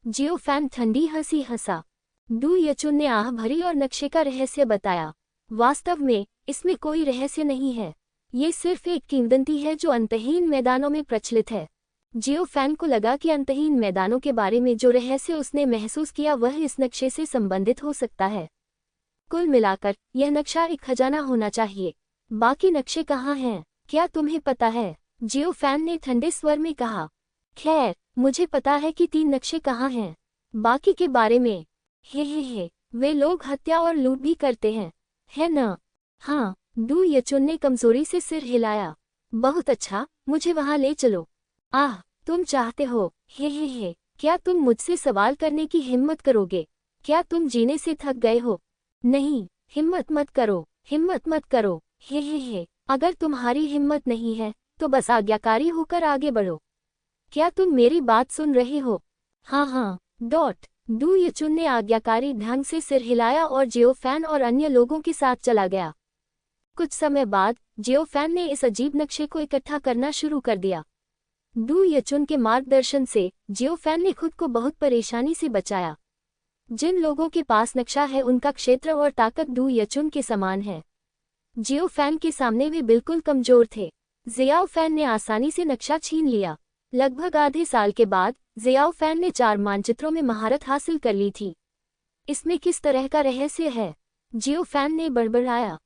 जियो फैन ठंडी हंसी हंसा। डू ये चुन ने आह भरी और नक्शे का रहस्य बताया। वास्तव में इसमें कोई रहस्य नहीं है। ये सिर्फ एक किंवदंती है जो अंतहीन मैदानों में प्रचलित है। जियो फैन को लगा कि अंतहीन मैदानों के बारे में जो रहस्य उसने महसूस किया वह इस नक्शे से संबंधित हो सकता है। कुल मिलाकर यह नक्शा एक खजाना होना चाहिए। बाकी नक्शे कहाँ हैं? क्या तुम्हें पता है? जियो फैन ने ठंडे स्वर में कहा। खैर, मुझे पता है कि 3 नक्शे कहाँ हैं। बाकी के बारे में हे, वे लोग हत्या और लूट भी करते हैं, है न? हाँ। डू ये चुन ने कमजोरी से सिर हिलाया। बहुत अच्छा, मुझे वहां ले चलो। आह, तुम चाहते हो? हे, क्या तुम मुझसे सवाल करने की हिम्मत करोगे? क्या तुम जीने से थक गए हो? नहीं, हिम्मत मत करो। हे, अगर तुम्हारी हिम्मत नहीं है तो बस आज्ञाकारी होकर आगे बढ़ो। क्या तुम मेरी बात सुन रहे हो? हाँ। डू ये चुन ने आज्ञाकारी ढंग से सिर हिलाया और जियो फैन और अन्य लोगों के साथ चला गया। कुछ समय बाद जियो फैन ने इस अजीब नक्शे को इकट्ठा करना शुरू कर दिया। डू ये चुन के मार्गदर्शन से जियो फैन ने खुद को बहुत परेशानी से बचाया। जिन लोगों के पास नक्शा है उनका क्षेत्र और ताकत डू ये चुन के समान है। जियो फैन के सामने वे बिल्कुल कमजोर थे। ज़ियाओ फैन ने आसानी से नक्शा छीन लिया। लगभग आधे साल के बाद ज़ियाओ फैन ने 4 मानचित्रों में महारत हासिल कर ली थी। इसमें किस तरह का रहस्य है? जियो फैन ने बड़बड़ाया।